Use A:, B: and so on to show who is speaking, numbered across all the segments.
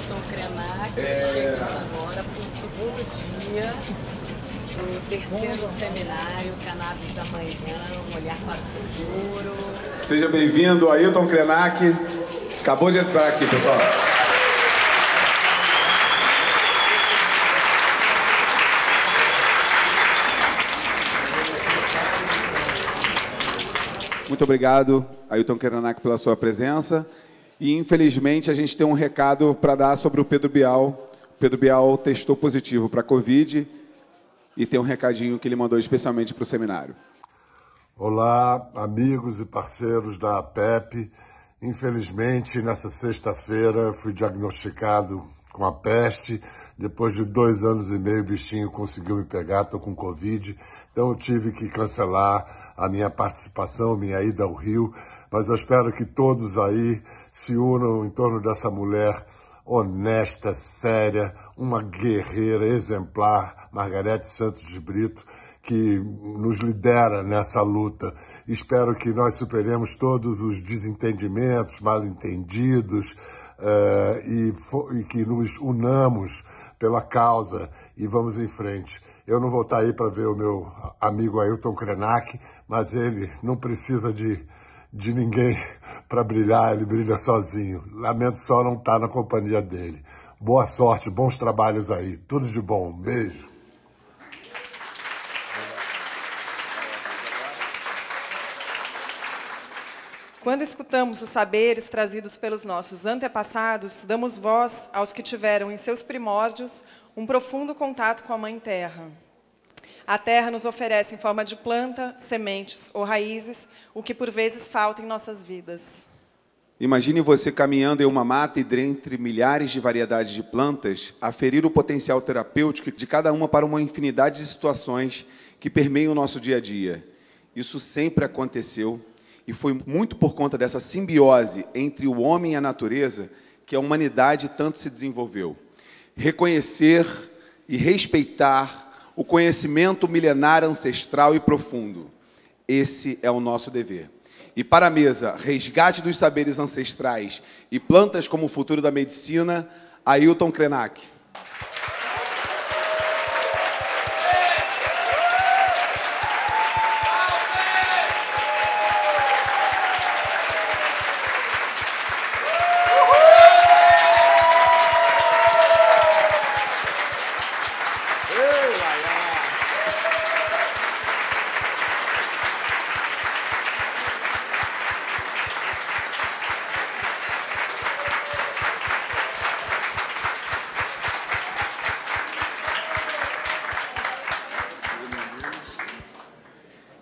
A: Ailton Krenak, chegando agora para o segundo dia do terceiro seminário Cannabis da Manhã, um olhar para o futuro.
B: Seja bem-vindo, Ailton Krenak. Acabou de entrar aqui, pessoal. Muito obrigado, Ailton Krenak, pela sua presença. E, infelizmente, a gente tem um recado para dar sobre o Pedro Bial. O Pedro Bial testou positivo para a Covid e tem um recadinho que ele mandou especialmente para o seminário.
C: Olá, amigos e parceiros da APEP. Infelizmente, nessa sexta-feira, fui diagnosticado com a peste. Depois de 2 anos e meio, o bichinho conseguiu me pegar, estou com Covid. Então, eu tive que cancelar a minha participação, minha ida ao Rio. Mas eu espero que todos aí se unam em torno dessa mulher honesta, séria, uma guerreira exemplar, Margarete Santos de Brito, que nos lidera nessa luta. Espero que nós superemos todos os desentendimentos, mal-entendidos e que nos unamos pela causa e vamos em frente. Eu não vou estar aí para ver o meu amigo Ailton Krenak, mas ele não precisa de ninguém para brilhar, ele brilha sozinho. Lamento só não estar na companhia dele. Boa sorte, bons trabalhos aí. Tudo de bom. Beijo.
D: Quando escutamos os saberes trazidos pelos nossos antepassados, damos voz aos que tiveram em seus primórdios um profundo contato com a Mãe Terra. A terra nos oferece em forma de planta, sementes ou raízes, o que por vezes falta em nossas vidas.
B: Imagine você caminhando em uma mata e dentre milhares de variedades de plantas, aferir o potencial terapêutico de cada uma para uma infinidade de situações que permeiam o nosso dia a dia. Isso sempre aconteceu e foi muito por conta dessa simbiose entre o homem e a natureza que a humanidade tanto se desenvolveu. Reconhecer e respeitar o conhecimento milenar, ancestral e profundo. Esse é o nosso dever. E para a mesa, resgate dos saberes ancestrais e plantas como o futuro da medicina, Ailton Krenak.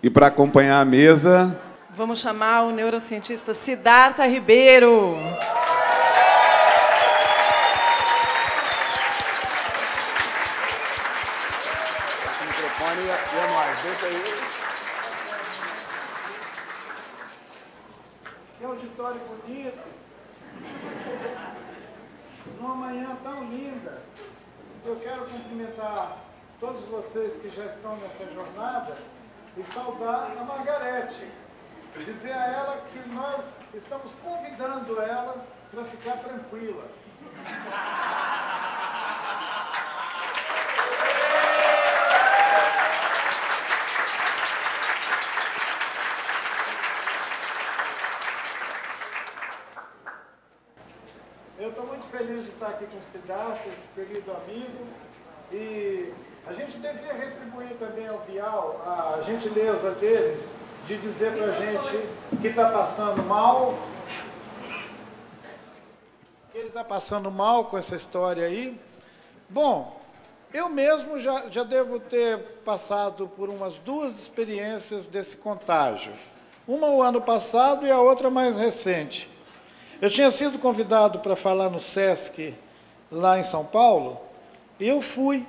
B: E para acompanhar a mesa...
D: Vamos chamar o neurocientista Siddhartha Ribeiro.
B: Esse microfone é nós, deixa aí.
E: Que auditório bonito. Numa manhã tão linda. Eu quero cumprimentar todos vocês que já estão nessa jornada e saudar a Margarete. Dizer a ela que nós estamos convidando ela para ficar tranquila. Eu estou muito feliz de estar aqui com o Siddhartha, esse querido amigo, e a gente devia retribuir também ao Bial a gentileza dele de dizer para a gente que está passando mal, que ele está passando mal com essa história aí. Bom, eu mesmo já devo ter passado por umas 2 experiências desse contágio. Uma o ano passado e a outra mais recente. Eu tinha sido convidado para falar no SESC, lá em São Paulo, e eu fui.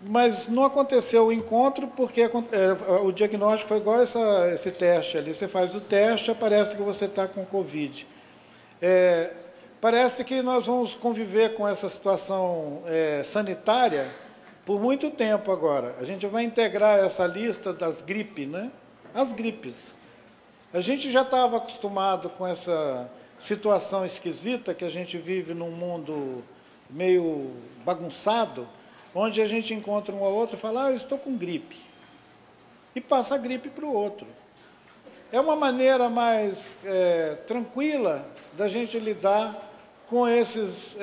E: Mas não aconteceu o encontro porque o diagnóstico foi igual esse teste ali. Você faz o teste, aparece que você está com Covid. Parece que nós vamos conviver com essa situação sanitária por muito tempo agora. A gente vai integrar essa lista das gripes, né? As gripes. A gente já estava acostumado com essa situação esquisita que a gente vive num mundo meio bagunçado, onde a gente encontra um ao outro e fala, eu estou com gripe, e passa a gripe para o outro. É uma maneira mais tranquila da gente lidar com esses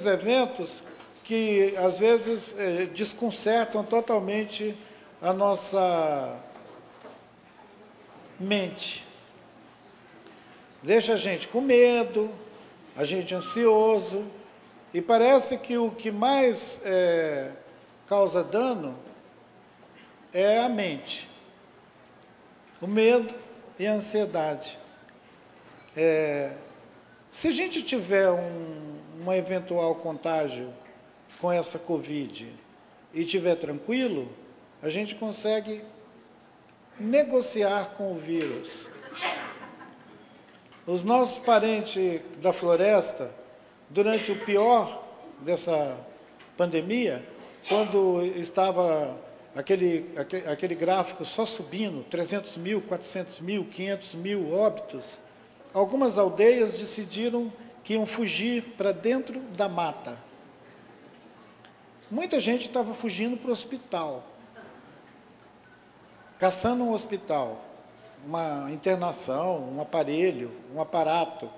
E: eventos que, às vezes, desconcertam totalmente a nossa mente. Deixa a gente com medo, a gente ansioso, e parece que o que mais causa dano é a mente. O medo e a ansiedade. Se a gente tiver um eventual contágio com essa Covid e estiver tranquilo, a gente consegue negociar com o vírus. Os nossos parentes da floresta, durante o pior dessa pandemia, quando estava aquele gráfico só subindo, 300 mil, 400 mil, 500 mil óbitos, algumas aldeias decidiram que iam fugir para dentro da mata. Muita gente estava fugindo para o hospital, caçando um hospital, uma internação, um aparelho, um aparato.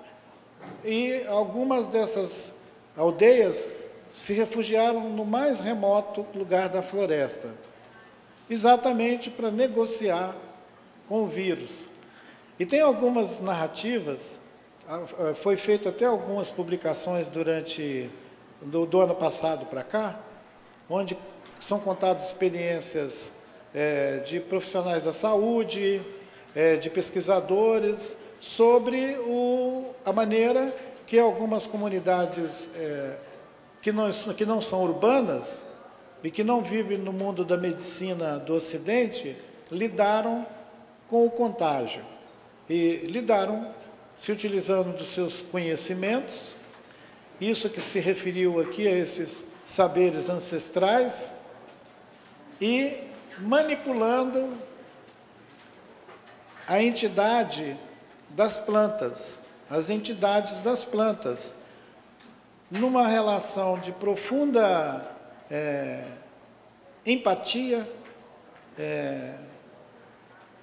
E: E algumas dessas aldeias se refugiaram no mais remoto lugar da floresta, exatamente para negociar com o vírus. E tem algumas narrativas, foi feita até algumas publicações durante do ano passado para cá, onde são contadas experiências de profissionais da saúde, de pesquisadores, sobre a maneira que algumas comunidades que não são urbanas e que não vivem no mundo da medicina do Ocidente, lidaram com o contágio. E lidaram se utilizando dos seus conhecimentos, isso que se referiu aqui a esses saberes ancestrais, e manipulando a entidade das plantas, as entidades das plantas, numa relação de profunda empatia,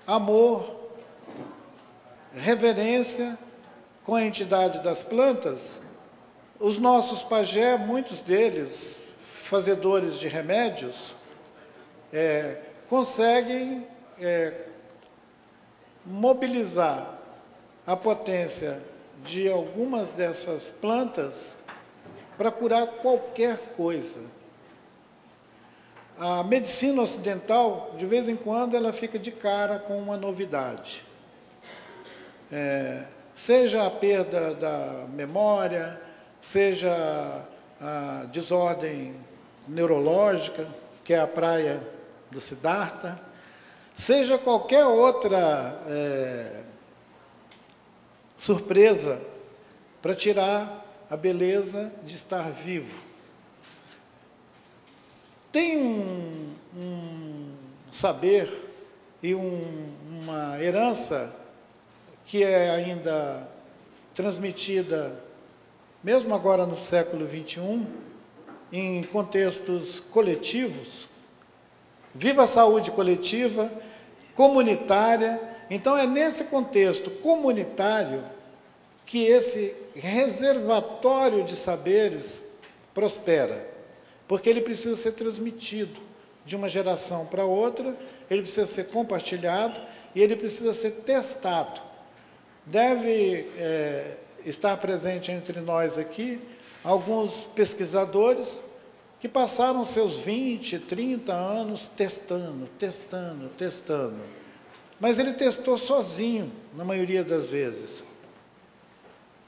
E: amor, reverência com a entidade das plantas. Os nossos pajé, muitos deles fazedores de remédios, conseguem mobilizar a potência de algumas dessas plantas para curar qualquer coisa. A medicina ocidental, de vez em quando, ela fica de cara com uma novidade. Seja a perda da memória, seja a desordem neurológica, que é a praia do Siddhartha, seja qualquer outra surpresa para tirar a beleza de estar vivo. Tem um saber e uma herança que é ainda transmitida, mesmo agora no século XXI, em contextos coletivos. Viva a saúde coletiva, comunitária. Então, é nesse contexto comunitário que esse reservatório de saberes prospera, porque ele precisa ser transmitido de uma geração para outra, ele precisa ser compartilhado e ele precisa ser testado. Deve estar presente entre nós aqui alguns pesquisadores que passaram seus 20, 30 anos testando. Mas ele testou sozinho, na maioria das vezes.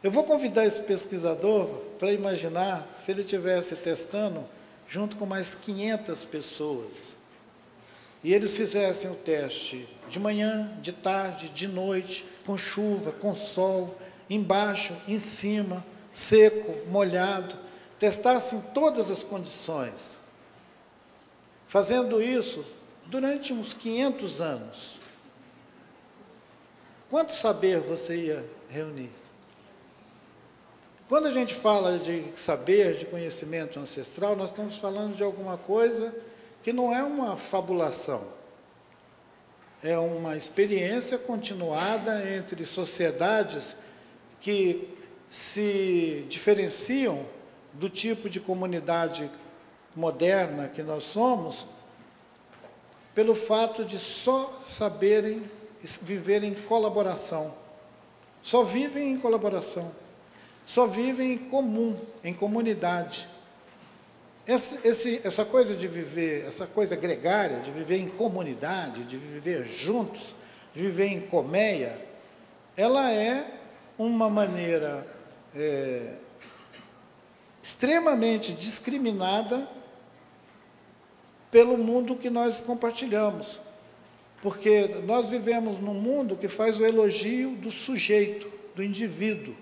E: Eu vou convidar esse pesquisador para imaginar se ele estivesse testando junto com mais 500 pessoas. E eles fizessem o teste de manhã, de tarde, de noite, com chuva, com sol, embaixo, em cima, seco, molhado, testassem todas as condições. Fazendo isso durante uns 500 anos. Quanto saber você ia reunir? Quando a gente fala de saber, de conhecimento ancestral, nós estamos falando de alguma coisa que não é uma fabulação. É uma experiência continuada entre sociedades que se diferenciam do tipo de comunidade moderna que nós somos, pelo fato de só saberem viver em colaboração. Só vivem em colaboração. Só vivem em comum, em comunidade. Essa coisa de viver, essa coisa gregária, de viver em comunidade, de viver juntos, de viver em colmeia, ela é uma maneira extremamente discriminada pelo mundo que nós compartilhamos. Porque nós vivemos num mundo que faz o elogio do sujeito, do indivíduo.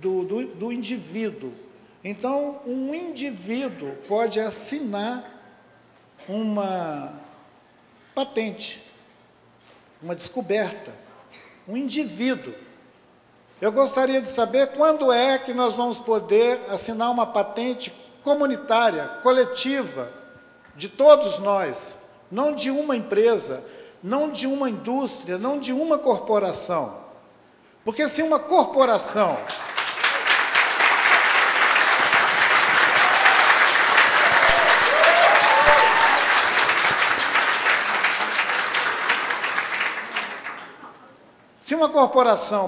E: Do indivíduo. Então, um indivíduo pode assinar uma patente, uma descoberta. Um indivíduo. Eu gostaria de saber quando é que nós vamos poder assinar uma patente comunitária, coletiva, de todos nós, não de uma empresa, não de uma indústria, não de uma corporação. Porque se uma corporação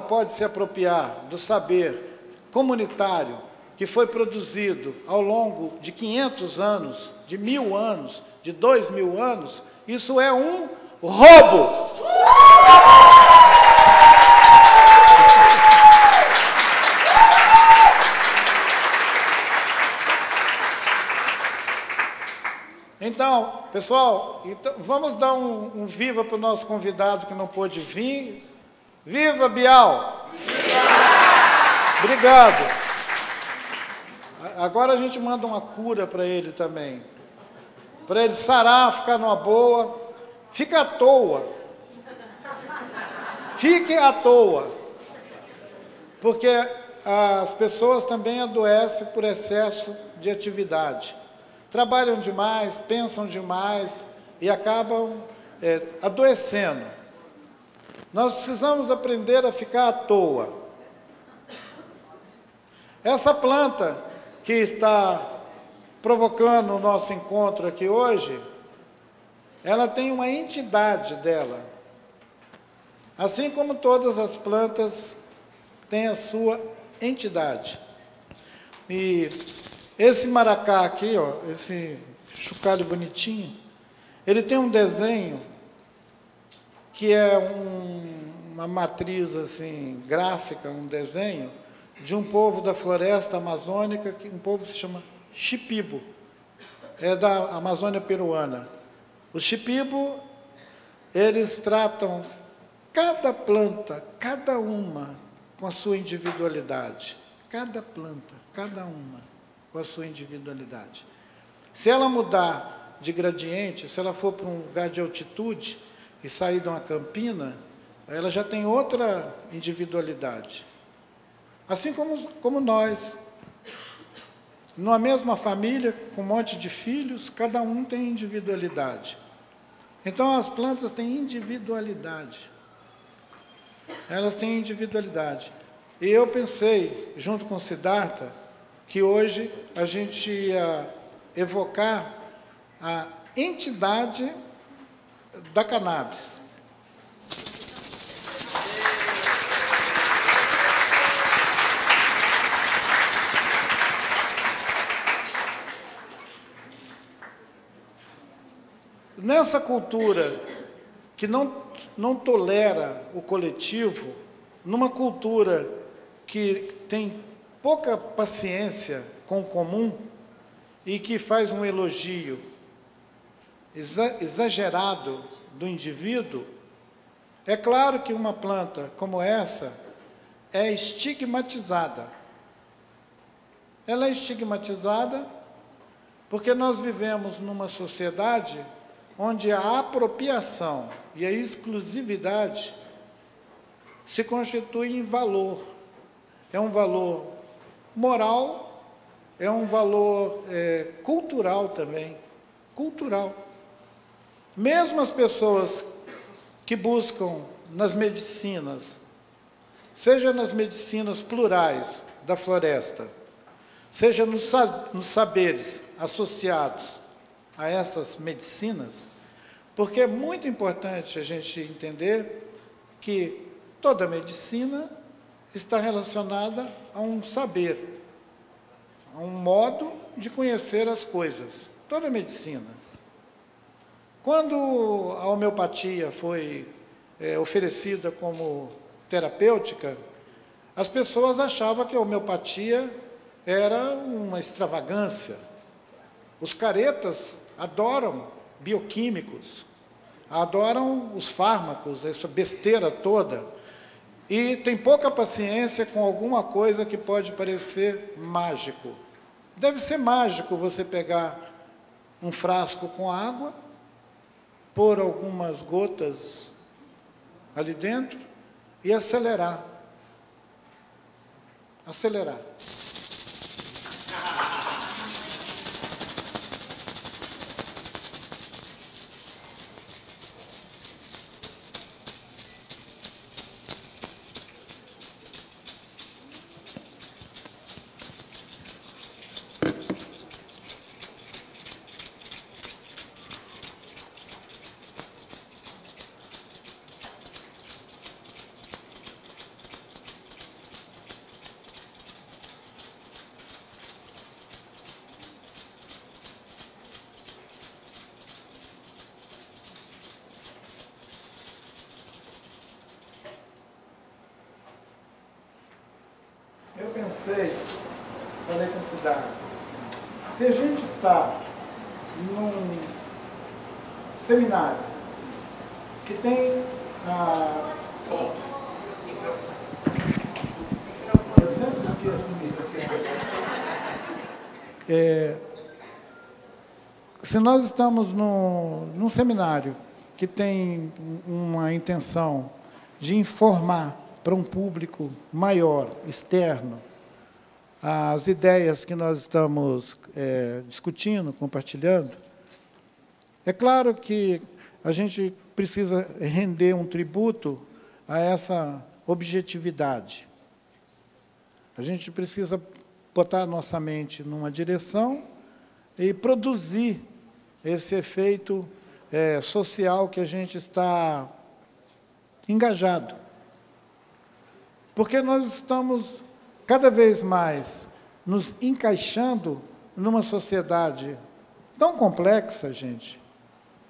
E: pode se apropriar do saber comunitário que foi produzido ao longo de 500 anos, de 1000 anos, de 2000 anos, isso é um roubo. Então, pessoal, vamos dar um viva para o nosso convidado que não pôde vir. Viva, Bial! Viva! Obrigado. Agora a gente manda uma cura para ele também. Para ele sarar, ficar numa boa. Fica à toa. Fique à toa. Porque as pessoas também adoecem por excesso de atividade. Trabalham demais, pensam demais e acabam adoecendo. Nós precisamos aprender a ficar à toa. Essa planta que está provocando o nosso encontro aqui hoje, ela tem uma entidade dela. Assim como todas as plantas têm a sua entidade. E esse maracá aqui, ó, esse chocalho bonitinho, ele tem um desenho que é uma matriz assim, gráfica, um desenho de um povo da floresta amazônica, um povo que se chama Shipibo, é da Amazônia peruana. Os Shipibo, eles tratam cada planta, cada uma, com a sua individualidade. Cada planta, cada uma, com a sua individualidade. Se ela mudar de gradiente, se ela for para um lugar de altitude e sair de uma campina, ela já tem outra individualidade. Assim como nós. Numa mesma família, com um monte de filhos, cada um tem individualidade. Então, as plantas têm individualidade. Elas têm individualidade. E eu pensei, junto com o Siddhartha, que hoje a gente ia evocar a entidade da cannabis. Nessa cultura que não tolera o coletivo, numa cultura que tem pouca paciência com o comum e que faz um elogio exagerado do indivíduo, é claro que uma planta como essa é estigmatizada. Ela é estigmatizada porque nós vivemos numa sociedade onde a apropriação e a exclusividade se constituem em valor. é um valor moral, é um valor cultural também, cultural. Mesmo as pessoas que buscam nas medicinas, seja nas medicinas plurais da floresta, seja nos saberes associados a essas medicinas, porque é muito importante a gente entender que toda medicina está relacionada a um saber, a um modo de conhecer as coisas. Toda medicina. Quando a homeopatia foi oferecida como terapêutica, as pessoas achavam que a homeopatia era uma extravagância. Os caretas adoram bioquímicos, adoram os fármacos, essa besteira toda, e tem pouca paciência com alguma coisa que pode parecer mágico. Deve ser mágico você pegar um frasco com água, pôr algumas gotas ali dentro e acelerar. Acelerar. Falei com a cidade, se a gente está num seminário que tem eu sempre esqueço do microfone. Se nós estamos num seminário que tem uma intenção de informar para um público maior, externo, as ideias que nós estamos discutindo, compartilhando, é claro que a gente precisa render um tributo a essa objetividade. A gente precisa botar a nossa mente numa direção e produzir esse efeito social que a gente está engajado. Porque nós estamos cada vez mais nos encaixando numa sociedade tão complexa, gente,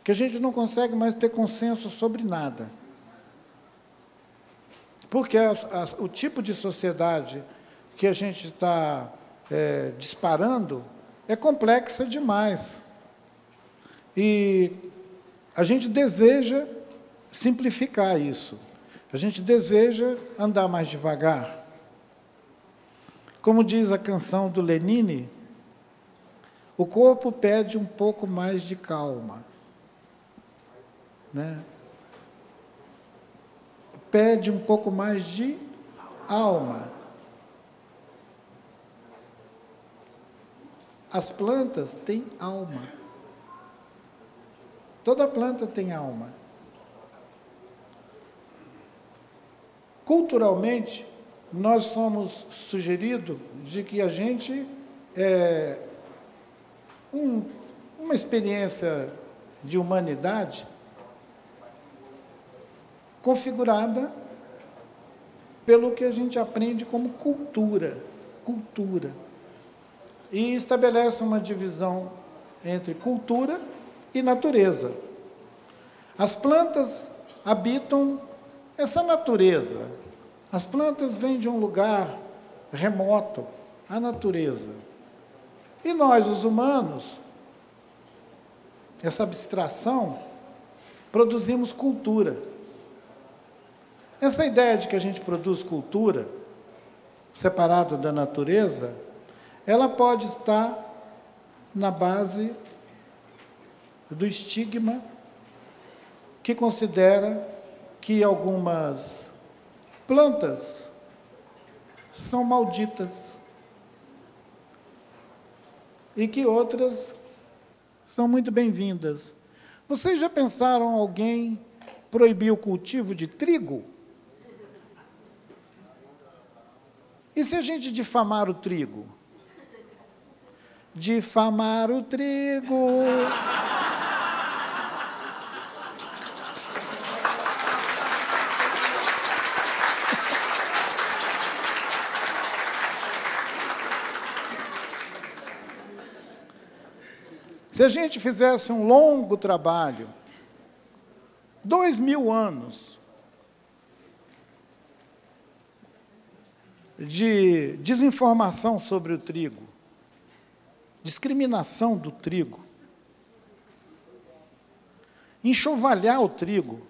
E: que a gente não consegue mais ter consenso sobre nada. Porque o tipo de sociedade que a gente está disparando é complexa demais. E a gente deseja simplificar isso. A gente deseja andar mais devagar. Como diz a canção do Lenine, o corpo pede um pouco mais de calma, né? Pede um pouco mais de alma. As plantas têm alma. Toda planta tem alma. Culturalmente, nós somos sugeridos de que a gente uma experiência de humanidade configurada pelo que a gente aprende como cultura. E estabelece uma divisão entre cultura e natureza. As plantas habitam essa natureza. As plantas vêm de um lugar remoto, a natureza. E nós, os humanos, essa abstração, produzimos cultura. Essa ideia de que a gente produz cultura, separado da natureza, ela pode estar na base do estigma que considera que algumas plantas são malditas e que outras são muito bem-vindas. Vocês já pensaram alguém proibir o cultivo de trigo? E se a gente difamar o trigo? Difamar o trigo. Se a gente fizesse um longo trabalho, 2000 anos de desinformação sobre o trigo, discriminação do trigo, enxovalhar o trigo,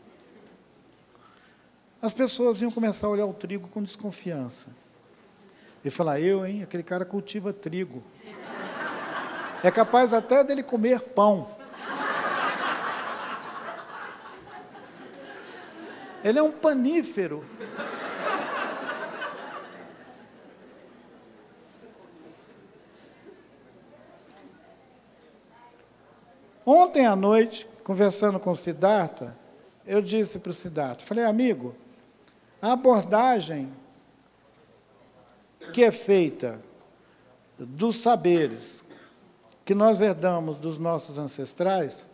E: as pessoas iam começar a olhar o trigo com desconfiança. E falar, aquele cara cultiva trigo. É capaz até dele comer pão. Ele é um panífero. Ontem à noite, conversando com o Siddhartha, eu disse para o Siddhartha, falei, amigo, a abordagem que é feita dos saberes que nós herdamos dos nossos ancestrais,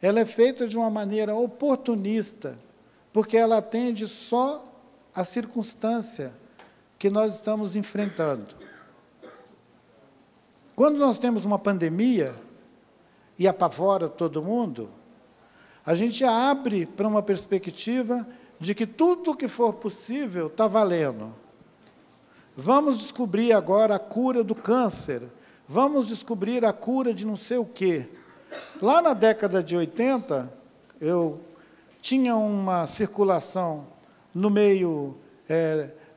E: ela é feita de uma maneira oportunista, porque ela atende só à circunstância que nós estamos enfrentando. Quando nós temos uma pandemia e apavora todo mundo, a gente abre para uma perspectiva de que tudo o que for possível está valendo. Vamos descobrir agora a cura do câncer, vamos descobrir a cura de não sei o quê. Lá na década de 80, eu tinha uma circulação no meio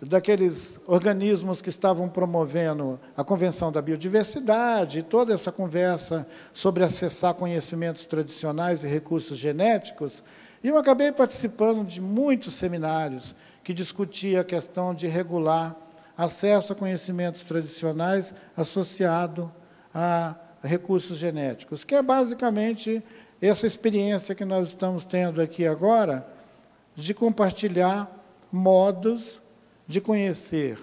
E: daqueles organismos que estavam promovendo a Convenção da Biodiversidade, toda essa conversa sobre acessar conhecimentos tradicionais e recursos genéticos, e eu acabei participando de muitos seminários que discutiam a questão de regular acesso a conhecimentos tradicionais associado a recursos genéticos, que é basicamente essa experiência que nós estamos tendo aqui agora, de compartilhar modos de conhecer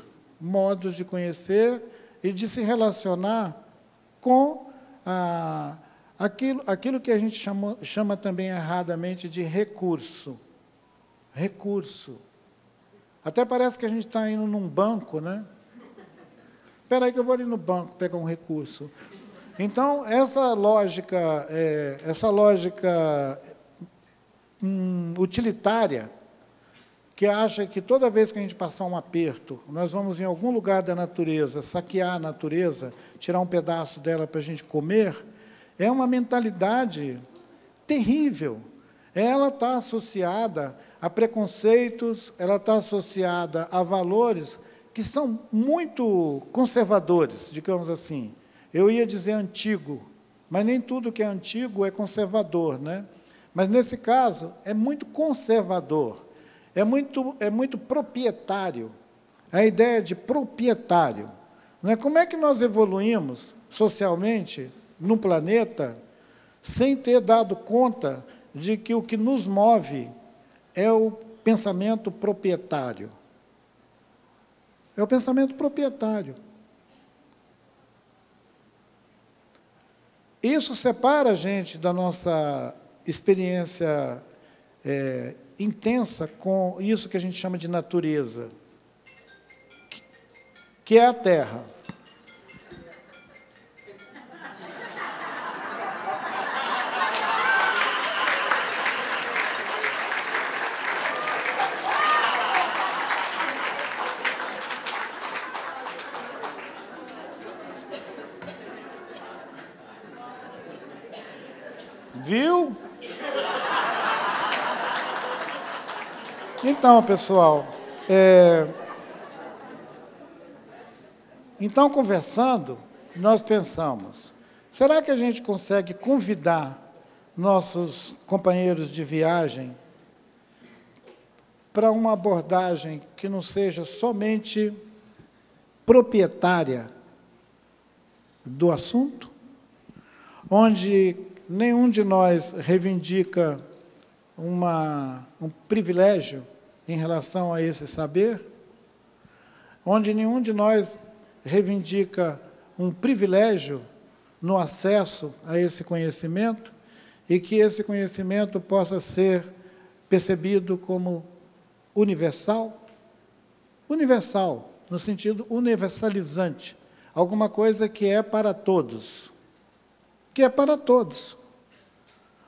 E: e de se relacionar com aquilo que a gente chama também erradamente de recurso. Recurso. Até parece que a gente está indo num banco, né? Espera aí que eu vou ali no banco pegar um recurso. Então, essa lógica utilitária, que acha que toda vez que a gente passar um aperto, nós vamos em algum lugar da natureza, saquear a natureza, tirar um pedaço dela para a gente comer, é uma mentalidade terrível. Ela está associada a preconceitos, ela está associada a valores que são muito conservadores, digamos assim. Eu ia dizer antigo, mas nem tudo que é antigo é conservador, né? Mas, nesse caso, é muito conservador, é muito proprietário. A ideia de proprietário. Não é? Como é que nós evoluímos socialmente no planeta sem ter dado conta de que o que nos move é o pensamento proprietário? É o pensamento proprietário. Isso separa a gente da nossa experiência intensa com isso que a gente chama de natureza, que é a Terra. Viu? Então, pessoal, então, conversando, nós pensamos, será que a gente consegue convidar nossos companheiros de viagem para uma abordagem que não seja somente proprietária do assunto, onde nenhum de nós reivindica um privilégio em relação a esse saber, onde nenhum de nós reivindica um privilégio no acesso a esse conhecimento e que esse conhecimento possa ser percebido como universal, universal, no sentido universalizante, alguma coisa que é para todos, que é para todos.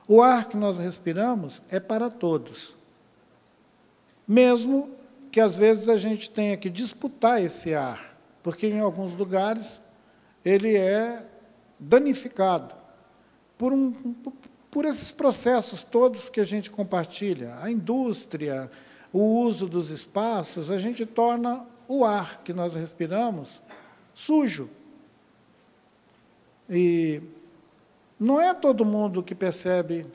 E: O ar que nós respiramos é para todos, mesmo que às vezes a gente tenha que disputar esse ar, porque em alguns lugares ele é danificado por esses processos todos que a gente compartilha, a indústria, o uso dos espaços, a gente torna o ar que nós respiramos sujo. E não é todo mundo que percebe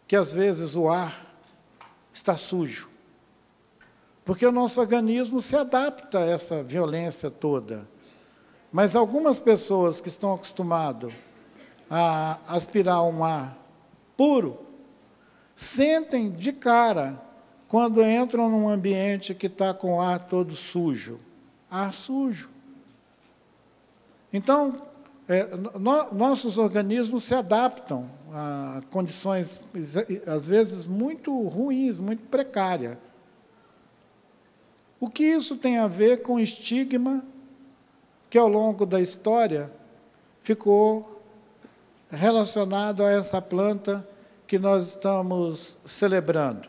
E: que, às vezes, o ar está sujo, porque o nosso organismo se adapta a essa violência toda. Mas algumas pessoas que estão acostumadas a aspirar um ar puro, sentem de cara quando entram num ambiente que está com o ar todo sujo. Ar sujo. Então, nossos organismos se adaptam a condições, às vezes, muito ruins, muito precárias. O que isso tem a ver com o estigma que, ao longo da história, ficou relacionado a essa planta que nós estamos celebrando?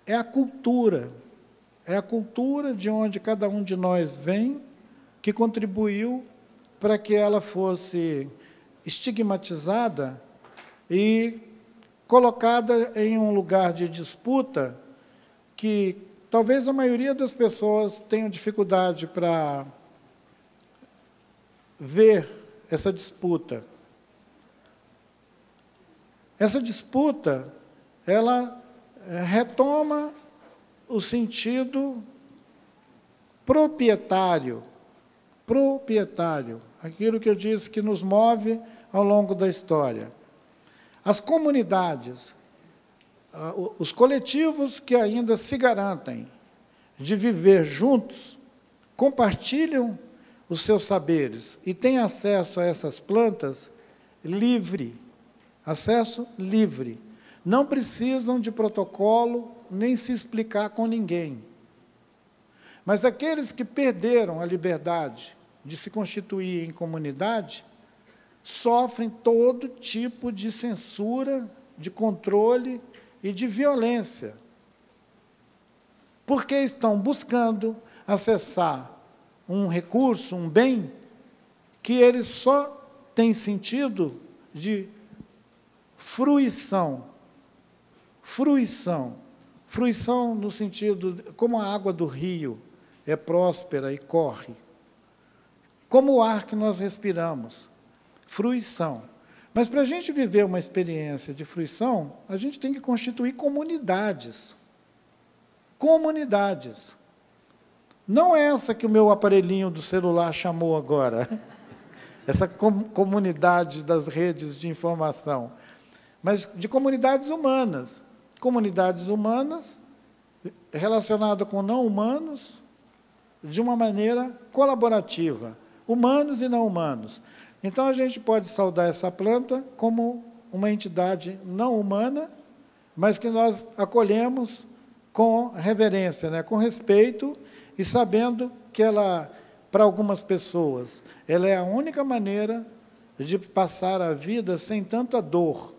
E: É a cultura de onde cada um de nós vem, que contribuiu para que ela fosse estigmatizada e colocada em um lugar de disputa que talvez a maioria das pessoas tenham dificuldade para ver essa disputa. Essa disputa, ela retoma o sentido proprietário, aquilo que eu disse que nos move ao longo da história. As comunidades, os coletivos que ainda se garantem de viver juntos, compartilham os seus saberes e têm acesso a essas plantas livre, acesso livre. Não precisam de protocolo, nem se explicar com ninguém. Mas aqueles que perderam a liberdade de se constituir em comunidade sofrem todo tipo de censura, de controle e de violência, porque estão buscando acessar um recurso, um bem, que ele só tem sentido de fruição. Fruição no sentido, como a água do rio é próspera e corre, como o ar que nós respiramos, fruição. Mas, para a gente viver uma experiência de fruição, a gente tem que constituir comunidades. Comunidades. Não é essa que o meu aparelhinho do celular chamou agora, essa comunidade das redes de informação, mas de comunidades humanas. Comunidades humanas relacionadas com não humanos de uma maneira colaborativa, humanos e não humanos. Então, a gente pode saudar essa planta como uma entidade não humana, mas que nós acolhemos com reverência, né, com respeito, e sabendo que ela, para algumas pessoas, ela é a única maneira de passar a vida sem tanta dor,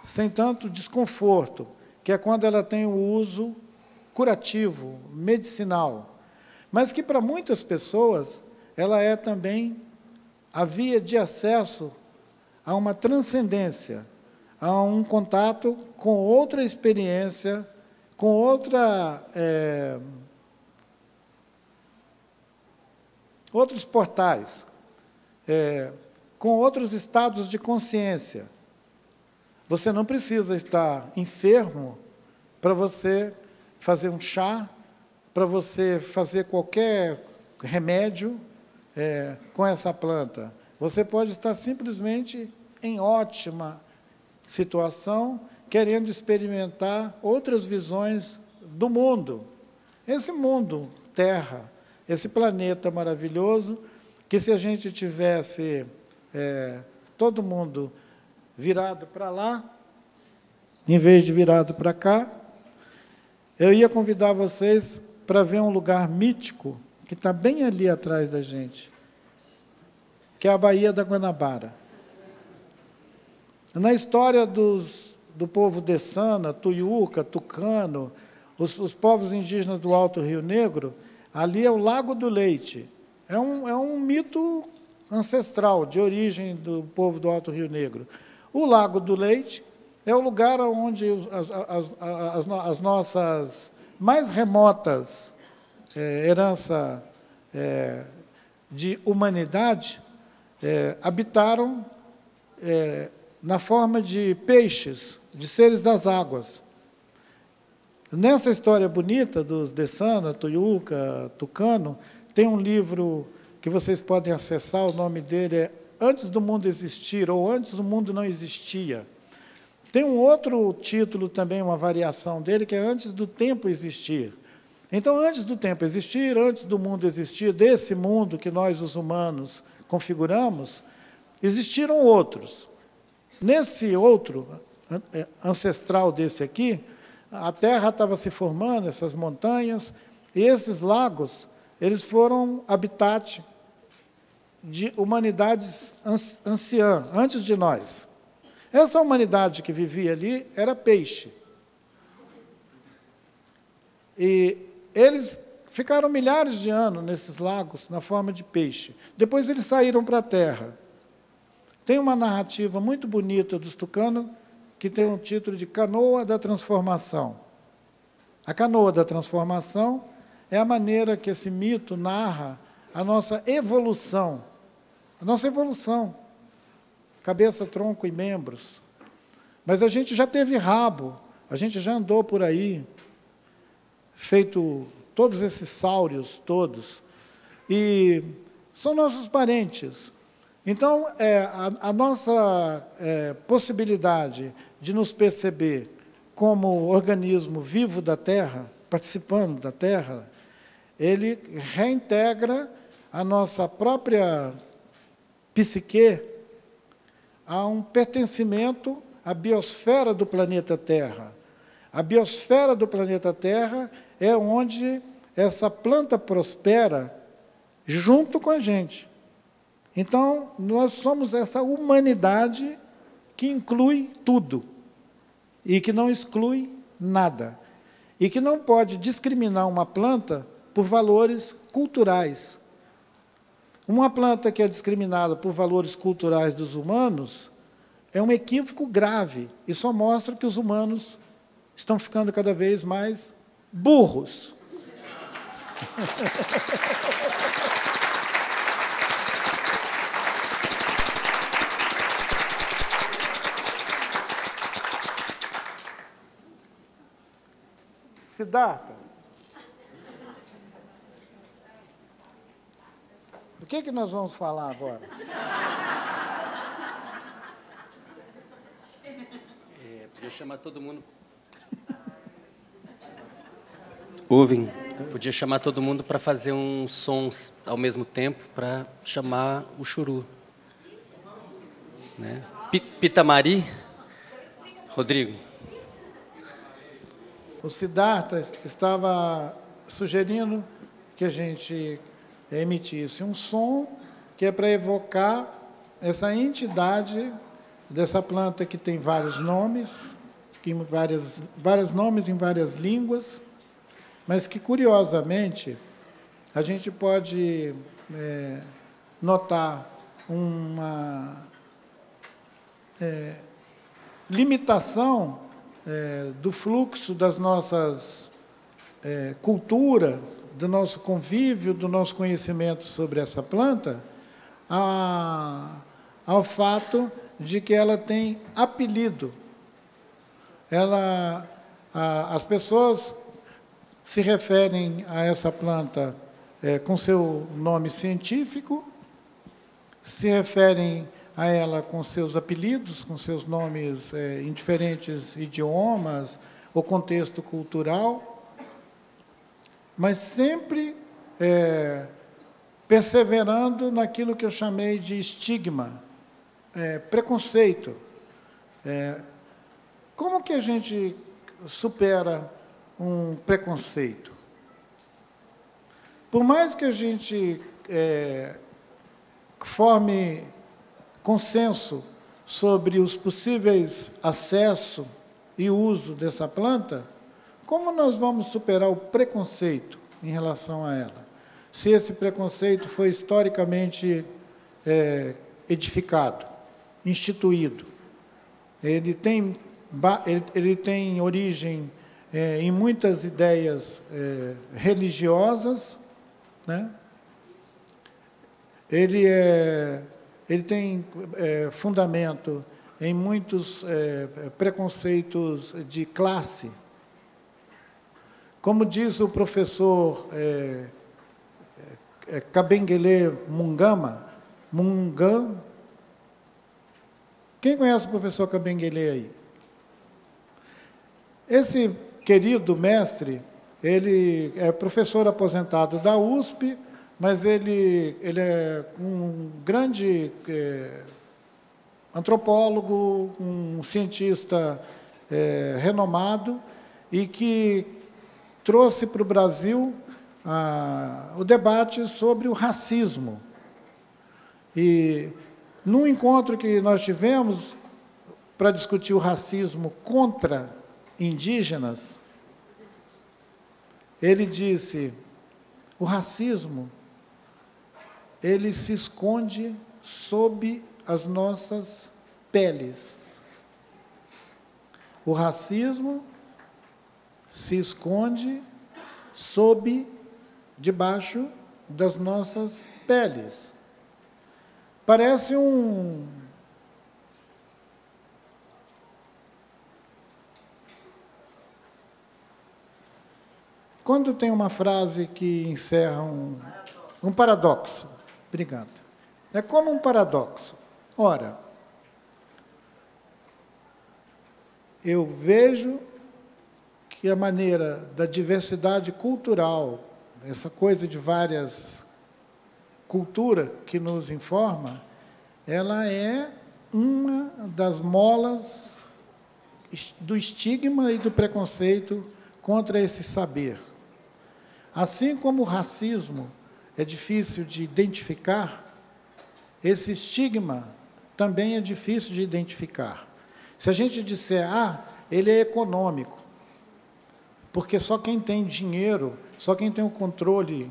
E: sem tanto desconforto, que é quando ela tem o uso curativo, medicinal, mas que, para muitas pessoas, ela é também a via de acesso a uma transcendência, a um contato com outra experiência, com outros portais, com outros estados de consciência. Você não precisa estar enfermo para você fazer um chá para você fazer qualquer remédio com essa planta. Você pode estar simplesmente em ótima situação, querendo experimentar outras visões do mundo. Esse mundo, Terra, esse planeta maravilhoso, que se a gente tivesse todo mundo virado para lá, em vez de virado para cá, eu ia convidar vocês para ver um lugar mítico que está bem ali atrás da gente, que é a Baía da Guanabara. Na história do povo Dessana, Tuiuca, Tucano, os povos indígenas do Alto Rio Negro, ali é o Lago do Leite. É um mito ancestral, de origem do povo do Alto Rio Negro. O Lago do Leite é o lugar onde as nossas mais remotas herança de humanidade habitaram na forma de peixes, de seres das águas. Nessa história bonita dos Dessana, Tuiuca, Tucano, tem um livro que vocês podem acessar, o nome dele é Antes do Mundo Existir, ou Antes do Mundo Não Existia. Tem um outro título também, uma variação dele, que é Antes do Tempo Existir. Então, antes do tempo existir, antes do mundo existir, desse mundo que nós, os humanos, configuramos, existiram outros. Nesse outro, ancestral desse aqui, a Terra estava se formando, essas montanhas, e esses lagos, eles foram habitat de humanidades anciãs, antes de nós. Essa humanidade que vivia ali era peixe. E eles ficaram milhares de anos nesses lagos, na forma de peixe. Depois eles saíram para a terra. Tem uma narrativa muito bonita dos tucanos, que tem um título de Canoa da Transformação. A Canoa da Transformação é a maneira que esse mito narra a nossa evolução. A nossa evolução. Cabeça, tronco e membros. Mas a gente já teve rabo, a gente já andou por aí, feito todos esses sáureos todos, e são nossos parentes. Então, a nossa possibilidade de nos perceber como organismo vivo da Terra, participando da Terra, ele reintegra a nossa própria psique a um pertencimento à biosfera do planeta Terra. A biosfera do planeta Terra é onde essa planta prospera junto com a gente. Então, nós somos essa humanidade que inclui tudo e que não exclui nada. E que não pode discriminar uma planta por valores culturais. Uma planta que é discriminada por valores culturais dos humanos é um equívoco grave e só mostra que os humanos estão ficando cada vez mais burros. Siddhartha, o que nós vamos falar agora?
F: Podia chamar todo mundo. Ouvem? Podia chamar todo mundo para fazer uns sons ao mesmo tempo para chamar o churu. Né? Pitamari. Rodrigo.
E: O Siddhartha estava sugerindo que a gente emitisse um som que é para evocar essa entidade dessa planta que tem vários nomes, vários nomes em várias línguas, mas que, curiosamente, a gente pode notar uma limitação do fluxo das nossas cultura, do nosso convívio, do nosso conhecimento sobre essa planta, ao fato de que ela tem apelido. As pessoas se referem a essa planta com seu nome científico, se referem a ela com seus apelidos, com seus nomes em diferentes idiomas ou contexto cultural, mas sempre perseverando naquilo que eu chamei de estigma, preconceito. Como que a gente supera um preconceito? Por mais que a gente forme consenso sobre os possíveis acesso e uso dessa planta, como nós vamos superar o preconceito em relação a ela? Se esse preconceito foi historicamente edificado, instituído, ele tem origem em muitas ideias religiosas, né? Ele tem fundamento em muitos preconceitos de classe. Como diz o professor Kabengele Mungama, quem conhece o professor Kabengele aí? Esse querido mestre, ele é professor aposentado da USP, mas ele é um grande antropólogo, um cientista renomado, e que trouxe para o Brasil o debate sobre o racismo. E, num encontro que nós tivemos para discutir o racismo contra indígenas, ele disse: o racismo, ele se esconde sob as nossas peles. O racismo se esconde debaixo das nossas peles. Parece quando tem uma frase que encerra um paradoxo. Obrigado. É como um paradoxo. Ora, eu vejo que a maneira da diversidade cultural, essa coisa de várias culturas que nos informa, ela é uma das molas do estigma e do preconceito contra esse saber. Assim como o racismo é difícil de identificar, esse estigma também é difícil de identificar. Se a gente disser, ele é econômico, porque só quem tem dinheiro, só quem tem o controle,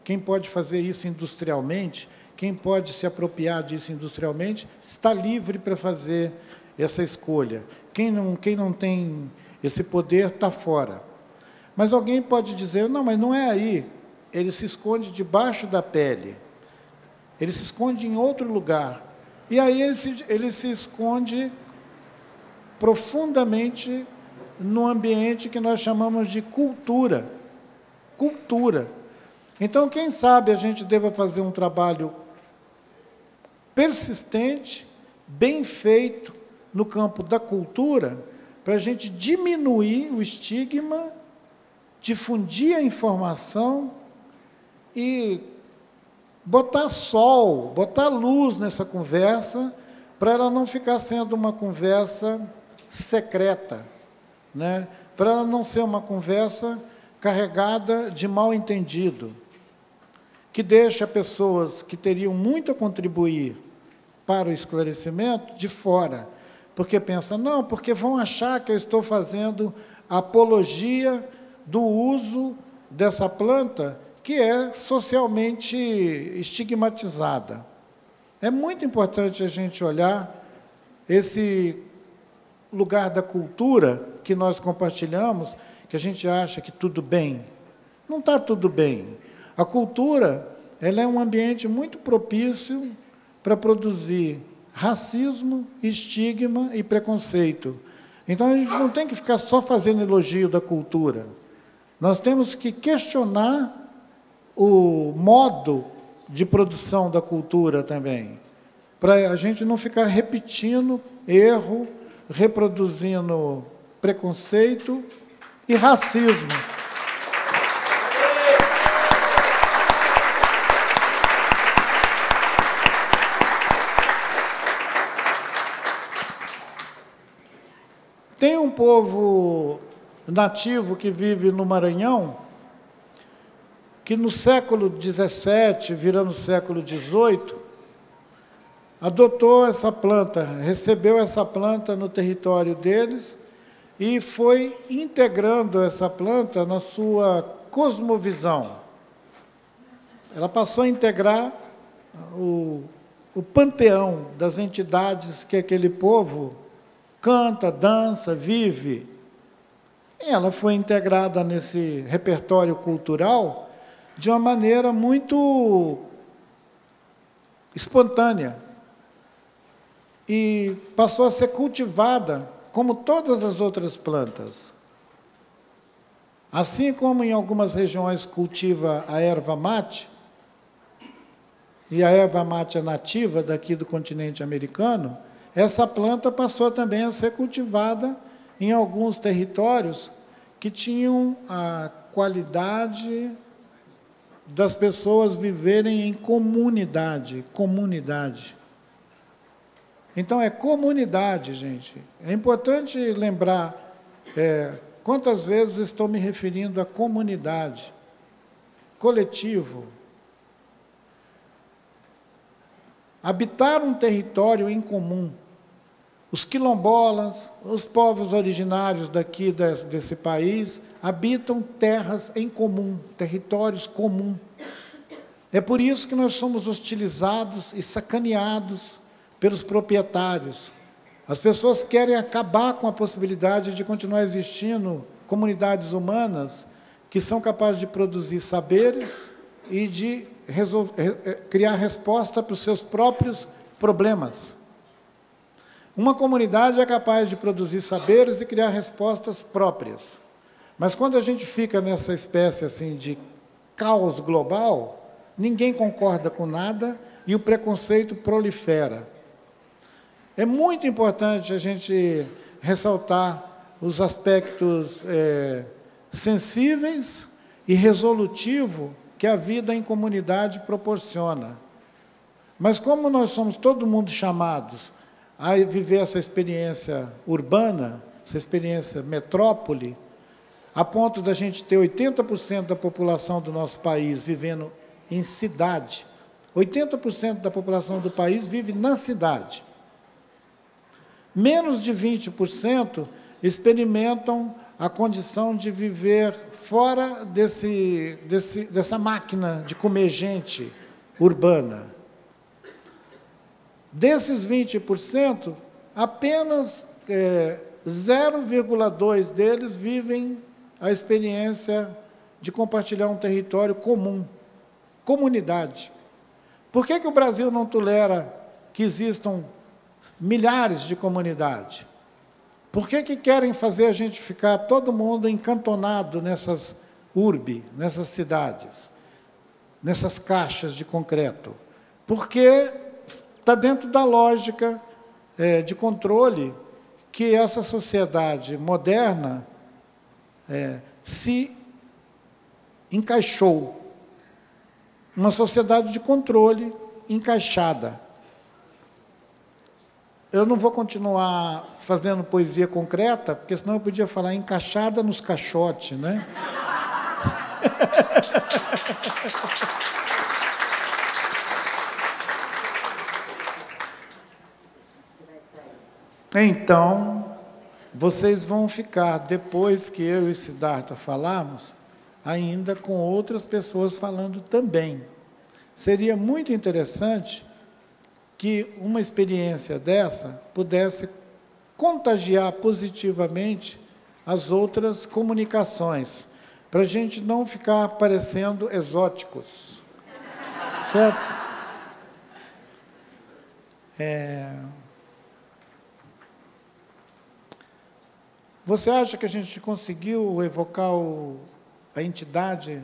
E: quem pode fazer isso industrialmente, quem pode se apropriar disso industrialmente, está livre para fazer essa escolha. Quem não tem esse poder está fora. Mas alguém pode dizer, não, mas não é aí. Ele se esconde debaixo da pele. Ele se esconde em outro lugar. E aí ele se esconde profundamente no ambiente que nós chamamos de cultura. Cultura. Então, quem sabe a gente deva fazer um trabalho persistente, bem feito, no campo da cultura, para a gente diminuir o estigma, difundir a informação e botar sol, botar luz nessa conversa, para ela não ficar sendo uma conversa secreta, né? Para ela não ser uma conversa carregada de mal-entendido, que deixa pessoas que teriam muito a contribuir para o esclarecimento de fora, porque pensa, não, porque vão achar que eu estou fazendo apologia do uso dessa planta que é socialmente estigmatizada. É muito importante a gente olhar esse lugar da cultura que nós compartilhamos, que a gente acha que tudo bem. Não está tudo bem. A cultura, ela é um ambiente muito propício para produzir racismo, estigma e preconceito. Então, a gente não tem que ficar só fazendo elogio da cultura. Nós temos que questionar o modo de produção da cultura também, para a gente não ficar repetindo erro, reproduzindo preconceito e racismo. Tem um povo nativo que vive no Maranhão, que no século XVII, virando o século XVIII, adotou essa planta, recebeu essa planta no território deles e foi integrando essa planta na sua cosmovisão. Ela passou a integrar o panteão das entidades que aquele povo canta, dança, vive. E ela foi integrada nesse repertório cultural de uma maneira muito espontânea. E passou a ser cultivada como todas as outras plantas. Assim como em algumas regiões cultiva a erva mate, e a erva mate é nativa daqui do continente americano, essa planta passou também a ser cultivada em alguns territórios que tinham a qualidade das pessoas viverem em comunidade. Então, é comunidade, gente. É importante lembrar quantas vezes estou me referindo a comunidade, coletivo. Habitar um território em comum. Os quilombolas, os povos originários daqui desse país, habitam terras em comum, territórios comuns. É por isso que nós somos hostilizados e sacaneados pelos proprietários. As pessoas querem acabar com a possibilidade de continuar existindo comunidades humanas que são capazes de produzir saberes e de criar resposta para os seus próprios problemas. Uma comunidade é capaz de produzir saberes e criar respostas próprias. Mas quando a gente fica nessa espécie assim de caos global, ninguém concorda com nada e o preconceito prolifera. É muito importante a gente ressaltar os aspectos sensíveis e resolutivos que a vida em comunidade proporciona. Mas como nós somos todo mundo chamados a viver essa experiência urbana, essa experiência metrópole, a ponto da gente ter 80% da população do nosso país vivendo em cidade. 80% da população do país vive na cidade. Menos de 20% experimentam a condição de viver fora dessa máquina de comer gente urbana. Desses 20%, apenas 0,2% deles vivem a experiência de compartilhar um território comum, comunidade. Por que o Brasil não tolera que existam milhares de comunidades? Por que querem fazer a gente ficar todo mundo encantonado nessas urbe, nessas cidades, nessas caixas de concreto? Porque está dentro da lógica de controle que essa sociedade moderna se encaixou. Uma sociedade de controle encaixada. Eu não vou continuar fazendo poesia concreta, porque senão eu podia falar encaixada nos caixotes, né? Então, vocês vão ficar, depois que eu e Siddhartha falarmos, ainda com outras pessoas falando também. Seria muito interessante que uma experiência dessa pudesse contagiar positivamente as outras comunicações, para a gente não ficar parecendo exóticos. Certo? Você acha que a gente conseguiu evocar a entidade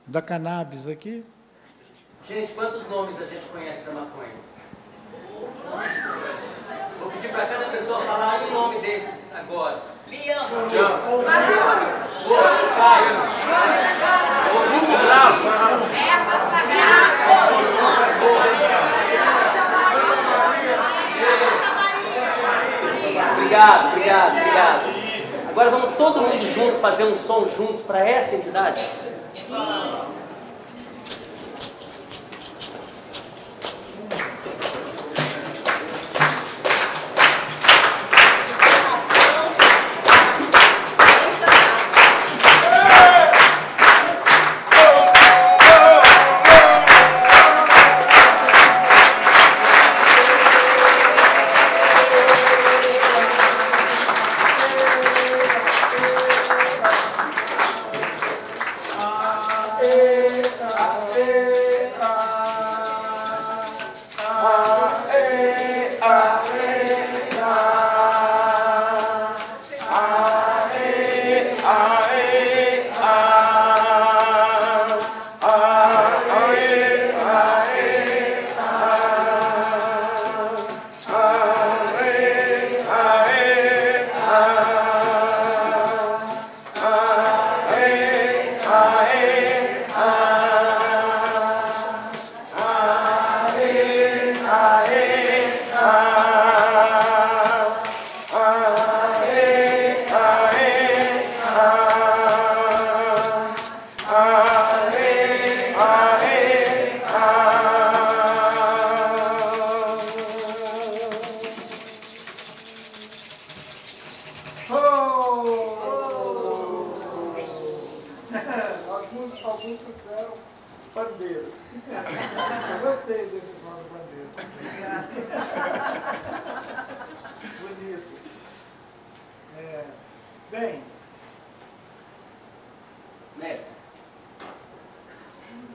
E: da cannabis aqui?
F: Gente, quantos nomes a gente conhece da maconha? Vou pedir para cada pessoa falar um nome desses agora. Liam. Caio.
A: Erva sagrada.
F: Obrigado. Agora vamos todo mundo junto fazer um som junto para essa entidade?
E: Alguns fizeram bandeira. Eu gostei desse nome bandeira. Bonito. Bem.
F: Mestre,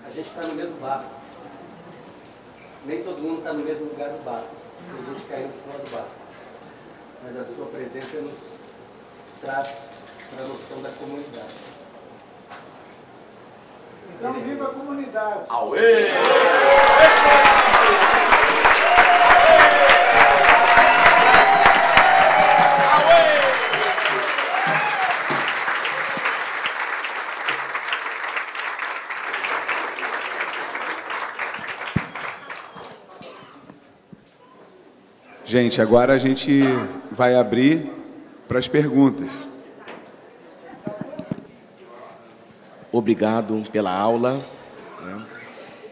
F: a gente está no mesmo barco. Nem todo mundo está no mesmo lugar do barco. Tem gente caindo fora do barco. Mas a sua presença nos traz para a noção da comunidade.
E: Então, viva a comunidade!
G: Auê!
B: Gente, agora a gente vai abrir para as perguntas.
H: Obrigado pela aula.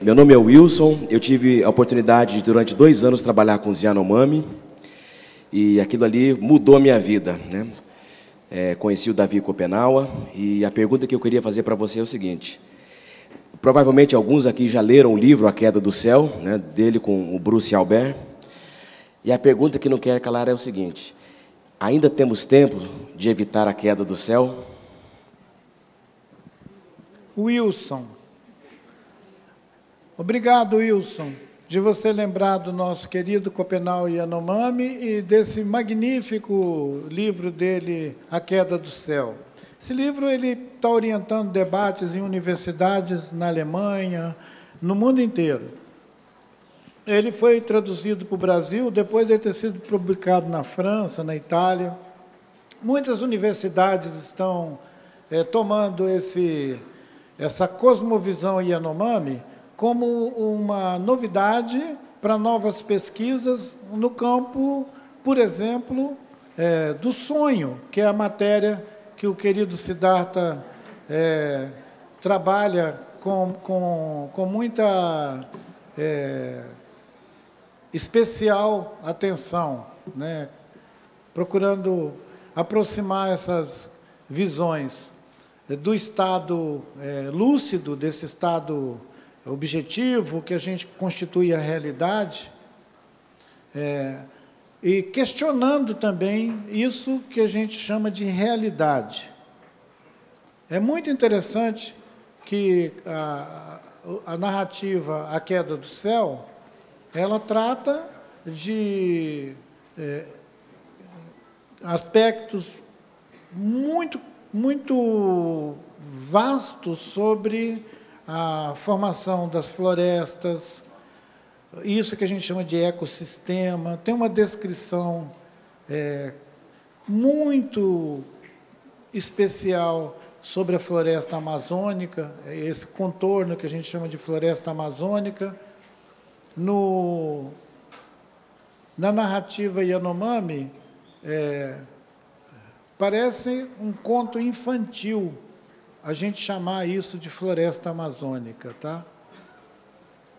H: Meu nome é Wilson, eu tive a oportunidade de, durante 2 anos, trabalhar com os Yanomami, e aquilo ali mudou a minha vida, né? Conheci o Davi Copenaua, e a pergunta que eu queria fazer para você é o seguinte: provavelmente alguns aqui já leram o livro A Queda do Céu, né, dele com o Bruce Albert, e a pergunta que não quer calar é o seguinte: ainda temos tempo de evitar a queda do céu?
E: Wilson. Obrigado, Wilson, de você lembrar do nosso querido Copenau Yanomami e desse magnífico livro dele, A Queda do Céu. Esse livro está orientando debates em universidades na Alemanha, no mundo inteiro. Ele foi traduzido para o Brasil depois de ter sido publicado na França, na Itália. Muitas universidades estão tomando essa cosmovisão Yanomami como uma novidade para novas pesquisas no campo, por exemplo, do sonho, que é a matéria que o querido Siddhartha trabalha com muita especial atenção, né? Procurando aproximar essas visões do estado lúcido, desse estado objetivo, que a gente constitui a realidade, e questionando também isso que a gente chama de realidade. É muito interessante que a narrativa A Queda do Céu, ela trata de aspectos muito muito vasto sobre a formação das florestas, isso que a gente chama de ecossistema. Tem uma descrição muito especial sobre a floresta amazônica, esse contorno que a gente chama de floresta amazônica. Na narrativa Yanomami, parece um conto infantil a gente chamar isso de floresta amazônica, tá?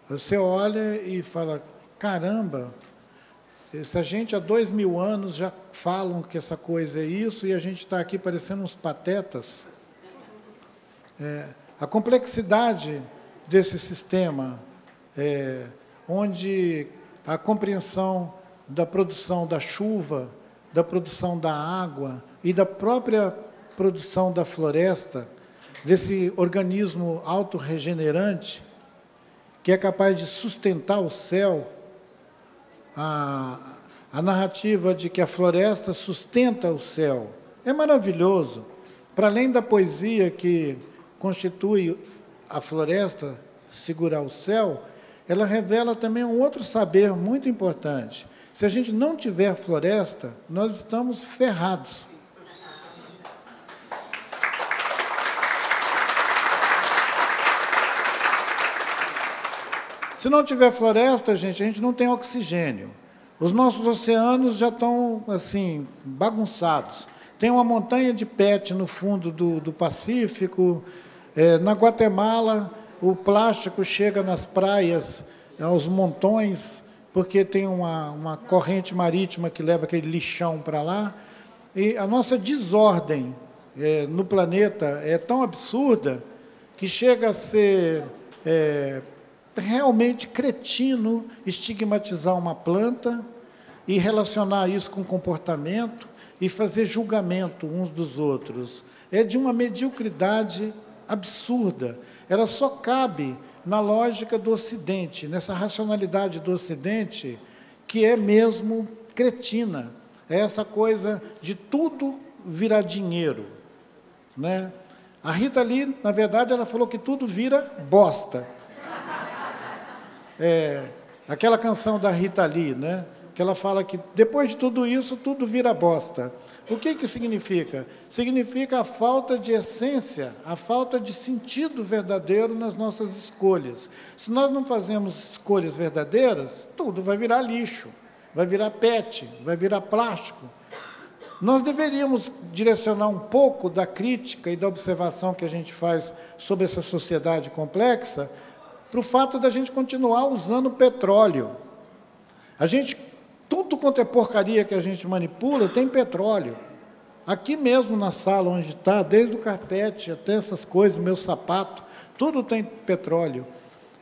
E: Você olha e fala, caramba, essa gente há 2000 anos já falam que essa coisa é isso e a gente está aqui parecendo uns patetas. A complexidade desse sistema, onde a compreensão da produção da chuva, da produção da água e da própria produção da floresta, desse organismo autorregenerante, que é capaz de sustentar o céu, a narrativa de que a floresta sustenta o céu. É maravilhoso. Para além da poesia que constitui a floresta segurar o céu, ela revela também um outro saber muito importante. Se a gente não tiver floresta, nós estamos ferrados. Se não tiver floresta, gente, a gente não tem oxigênio. Os nossos oceanos já estão, assim, bagunçados. Tem uma montanha de PET no fundo do Pacífico. Na Guatemala, o plástico chega nas praias, aos montões, porque tem uma corrente marítima que leva aquele lixão para lá. E a nossa desordem no planeta é tão absurda que chega a ser realmente cretino estigmatizar uma planta e relacionar isso com comportamento e fazer julgamento uns dos outros. É de uma mediocridade absurda. Ela só cabe na lógica do Ocidente, nessa racionalidade do Ocidente, que é mesmo cretina. É essa coisa de tudo virar dinheiro, né? A Rita Lee, na verdade, ela falou que tudo vira bosta. Aquela canção da Rita Lee, né? Que ela fala que depois de tudo isso, tudo vira bosta. O que significa? Significa a falta de essência, a falta de sentido verdadeiro nas nossas escolhas. Se nós não fazemos escolhas verdadeiras, tudo vai virar lixo, vai virar PET, vai virar plástico. Nós deveríamos direcionar um pouco da crítica e da observação que a gente faz sobre essa sociedade complexa para o fato da gente continuar usando petróleo. Tudo quanto é porcaria que a gente manipula tem petróleo. Aqui mesmo na sala onde está, desde o carpete até essas coisas, meu sapato, tudo tem petróleo.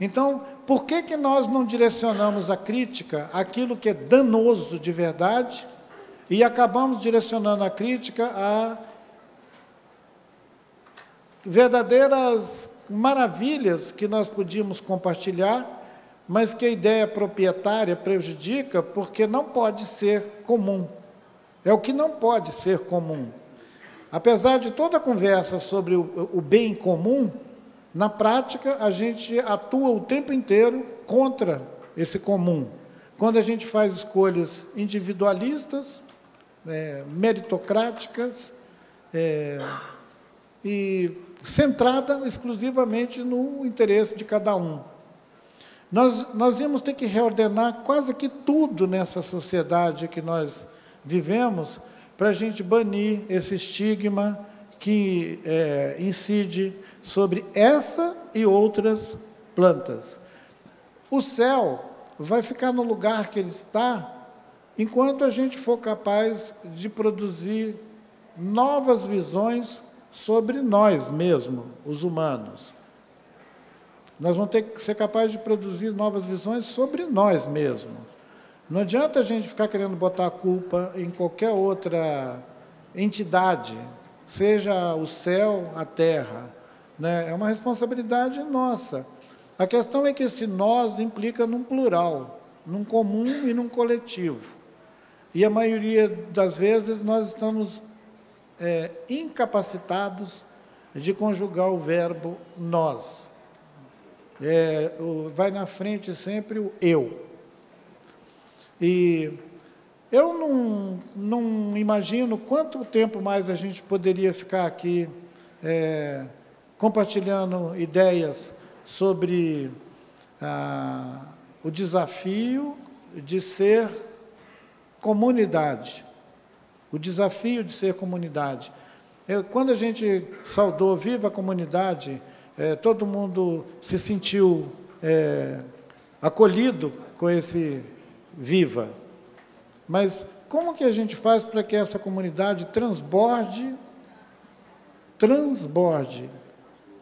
E: Então, por que nós não direcionamos a crítica àquilo que é danoso de verdade e acabamos direcionando a crítica a verdadeiras maravilhas que nós podíamos compartilhar, mas que a ideia proprietária prejudica porque não pode ser comum. É o que não pode ser comum. Apesar de toda a conversa sobre o bem comum, na prática a gente atua o tempo inteiro contra esse comum. Quando a gente faz escolhas individualistas, meritocráticas, e centrada exclusivamente no interesse de cada um. Nós íamos ter que reordenar quase que tudo nessa sociedade que nós vivemos para a gente banir esse estigma que incide sobre essa e outras plantas. O céu vai ficar no lugar que ele está enquanto a gente for capaz de produzir novas visões sobre nós mesmos, os humanos. Nós vamos ter que ser capazes de produzir novas visões sobre nós mesmos. Não adianta a gente ficar querendo botar a culpa em qualquer outra entidade, seja o céu, a terra, né? É uma responsabilidade nossa. A questão é que esse nós implica num plural, num comum e num coletivo. E a maioria das vezes nós estamos incapacitados de conjugar o verbo nós. Vai na frente sempre o eu. E eu não imagino quanto tempo mais a gente poderia ficar aqui compartilhando ideias sobre o desafio de ser comunidade. O desafio de ser comunidade. Quando a gente saudou Viva a Comunidade, todo mundo se sentiu acolhido com esse Viva. Mas como que a gente faz para que essa comunidade transborde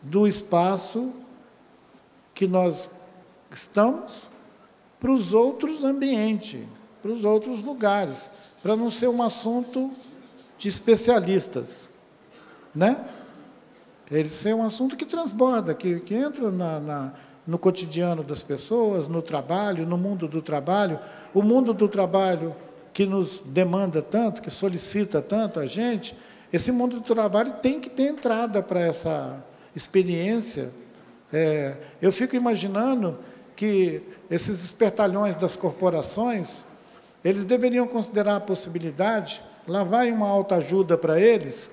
E: do espaço que nós estamos para os outros ambientes, para os outros lugares, para não ser um assunto de especialistas, né? Ele ser um assunto que transborda, que entra no cotidiano das pessoas, no trabalho, no mundo do trabalho. O mundo do trabalho que nos demanda tanto, que solicita tanto a gente, esse mundo do trabalho tem que ter entrada para essa experiência. Eu fico imaginando que esses espertalhões das corporações, eles deveriam considerar a possibilidade, lá vai uma autoajuda para eles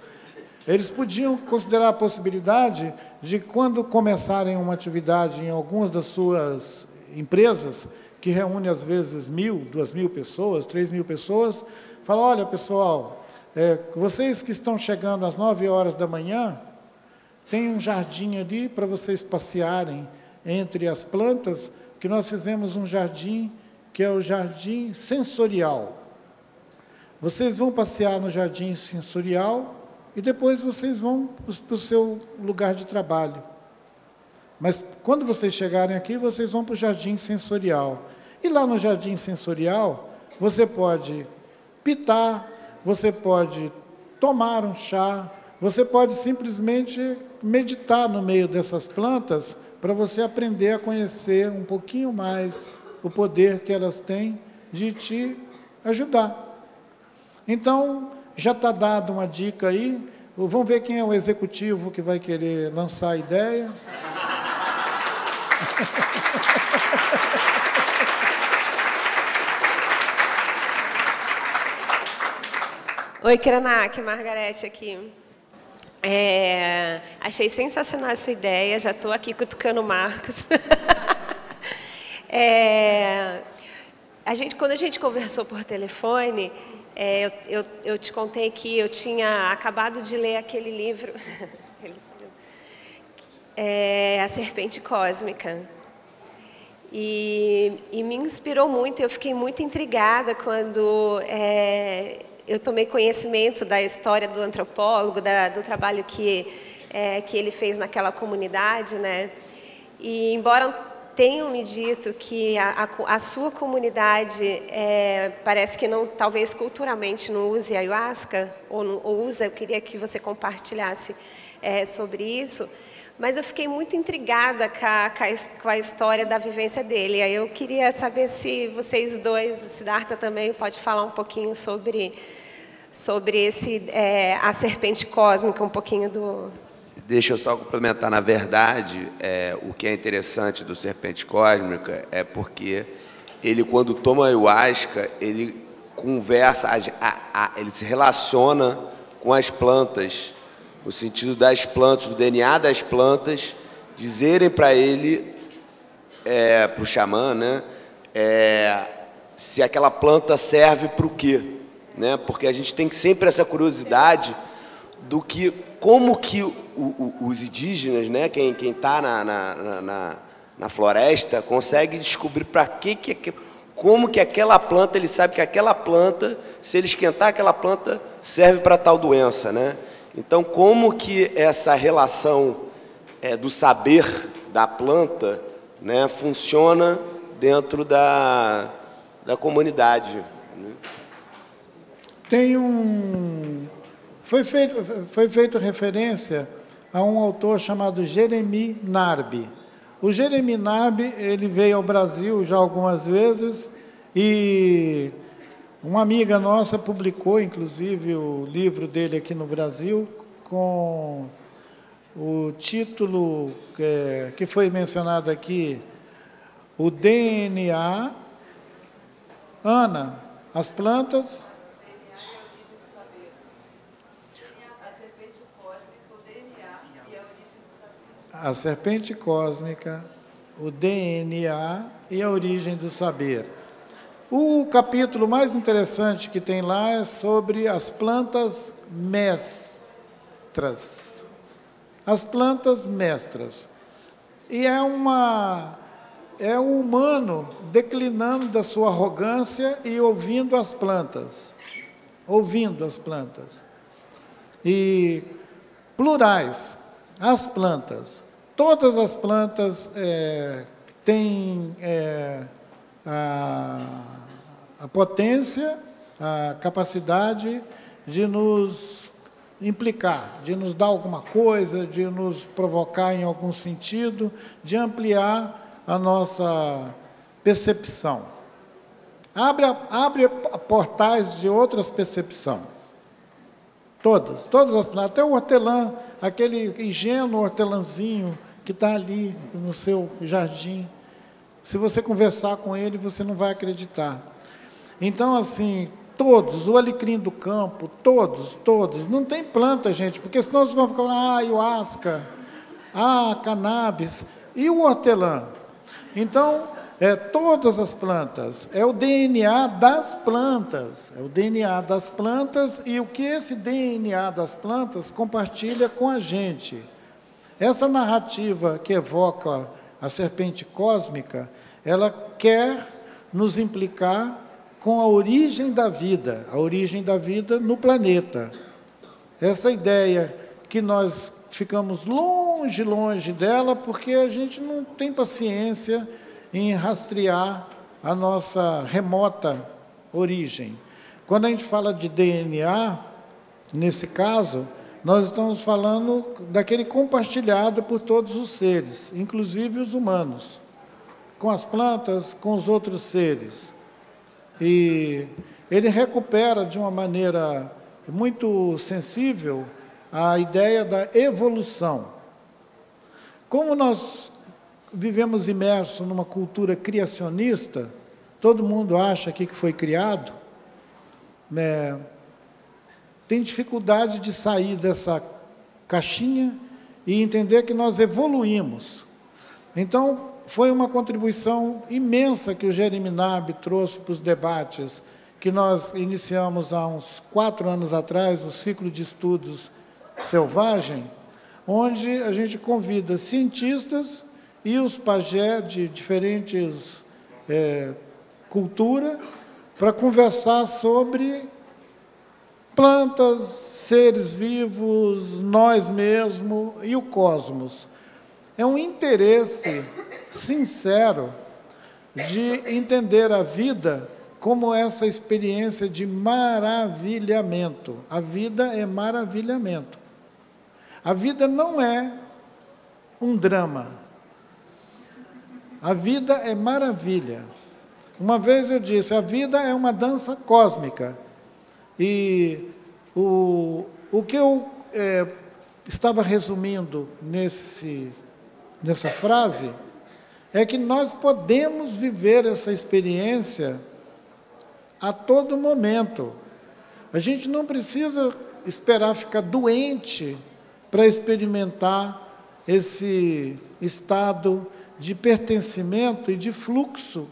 E: podiam considerar a possibilidade de, quando começarem uma atividade em algumas das suas empresas, que reúne, às vezes, 1.000, 2.000 pessoas, 3.000 pessoas, falar, olha, pessoal, vocês que estão chegando às 9 horas da manhã, tem um jardim ali para vocês passearem entre as plantas, que nós fizemos um jardim, que é o jardim sensorial. Vocês vão passear no jardim sensorial e depois vocês vão para o seu lugar de trabalho. Mas, quando vocês chegarem aqui, vocês vão para o jardim sensorial. E lá no jardim sensorial, você pode pitar, você pode tomar um chá, você pode simplesmente meditar no meio dessas plantas para você aprender a conhecer um pouquinho mais o poder que elas têm de te ajudar. Então, já está dada uma dica aí. Vamos ver quem é o executivo que vai querer lançar a ideia.
G: Oi, Krenak, Margarete aqui. Achei sensacional a sua ideia, já estou aqui cutucando o Marcos. Quando a gente conversou por telefone, eu te contei que eu tinha acabado de ler aquele livro, A Serpente Cósmica, e me inspirou muito. Eu fiquei muito intrigada quando eu tomei conhecimento da história do antropólogo, do trabalho que ele fez naquela comunidade, né? E, embora tenham me dito que a sua comunidade parece que não, talvez culturalmente não use ayahuasca, ou usa, eu queria que você compartilhasse sobre isso, mas eu fiquei muito intrigada com a história da vivência dele. Aí eu queria saber se vocês dois, Siddhartha também, pode falar um pouquinho sobre a serpente cósmica, um pouquinho do...
I: Deixa eu só complementar. Na verdade, o que é interessante do Serpente Cósmica é porque ele, quando toma ayahuasca, ele conversa, ele se relaciona com as plantas, no sentido das plantas, do DNA das plantas, dizerem para ele, para o xamã, né, se aquela planta serve para o quê, né? Porque a gente tem sempre essa curiosidade do que, como que os indígenas, né, quem está na floresta, consegue descobrir para como que aquela planta, ele sabe que aquela planta, se ele esquentar aquela planta, serve para tal doença, né? Então, como que essa relação do saber da planta, né, funciona dentro da comunidade, né?
E: Foi feito referência a um autor chamado Jeremy Narby. O Jeremy Narby, ele veio ao Brasil já algumas vezes e Uma amiga nossa publicou, inclusive, o livro dele aqui no Brasil, com o título que foi mencionado aqui, o DNA. Ana, as plantas... A serpente cósmica, o DNA e a origem do saber. O capítulo mais interessante que tem lá é sobre as plantas mestras. As plantas mestras. E é o humano declinando da sua arrogância e ouvindo as plantas. Ouvindo as plantas. E plurais, as plantas. Todas as plantas têm a potência, a capacidade de nos implicar, de nos dar alguma coisa, de nos provocar em algum sentido, de ampliar a nossa percepção. Abre portais de outras percepções. Todas as plantas, até o hortelã, aquele ingênuo hortelãzinho que está ali no seu jardim. Se você conversar com ele, você não vai acreditar. Então, assim, todos, o alecrim do campo, todos. Não tem planta, gente, porque senão vocês vão ficar, ayahuasca, cannabis, e o hortelã. Então, todas as plantas, é o DNA das plantas, e o que esse DNA das plantas compartilha com a gente. Essa narrativa que evoca a serpente cósmica, ela quer nos implicar com a origem da vida no planeta. Essa ideia que nós ficamos longe dela, porque a gente não tem paciência em rastrear a nossa remota origem. Quando a gente fala de DNA, nesse caso, nós estamos falando daquele compartilhado por todos os seres, inclusive os humanos, com as plantas, com os outros seres. E ele recupera de uma maneira muito sensível a ideia da evolução. Como nós vivemos imersos numa cultura criacionista, todo mundo acha aqui que foi criado, né? Tem dificuldade de sair dessa caixinha e entender que nós evoluímos. Então, foi uma contribuição imensa que o Jeriminab trouxe para os debates, que nós iniciamos há uns 4 anos atrás, o ciclo de estudos selvagem, onde a gente convida cientistas e os pajé de diferentes culturas para conversar sobre plantas, seres vivos, nós mesmos e o cosmos. É um interesse sincero de entender a vida como essa experiência de maravilhamento. A vida é maravilhamento. A vida não é um drama. A vida é maravilha. Uma vez eu disse, a vida é uma dança cósmica. E o que eu estava resumindo nessa frase é que nós podemos viver essa experiência a todo momento. A gente não precisa esperar ficar doente para experimentar esse estado de pertencimento e de fluxo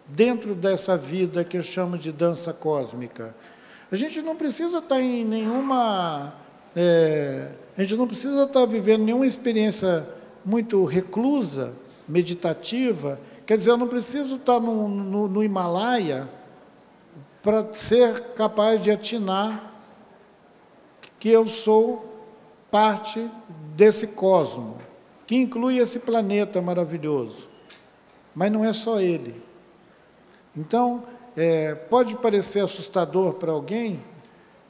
E: dentro dessa vida que eu chamo de dança cósmica. A gente não precisa estar em nenhuma... a gente não precisa estar vivendo nenhuma experiência muito reclusa, meditativa. Quer dizer, eu não preciso estar no Himalaia para ser capaz de atinar que eu sou parte desse cosmo, que inclui esse planeta maravilhoso. Mas não é só ele. Então, pode parecer assustador para alguém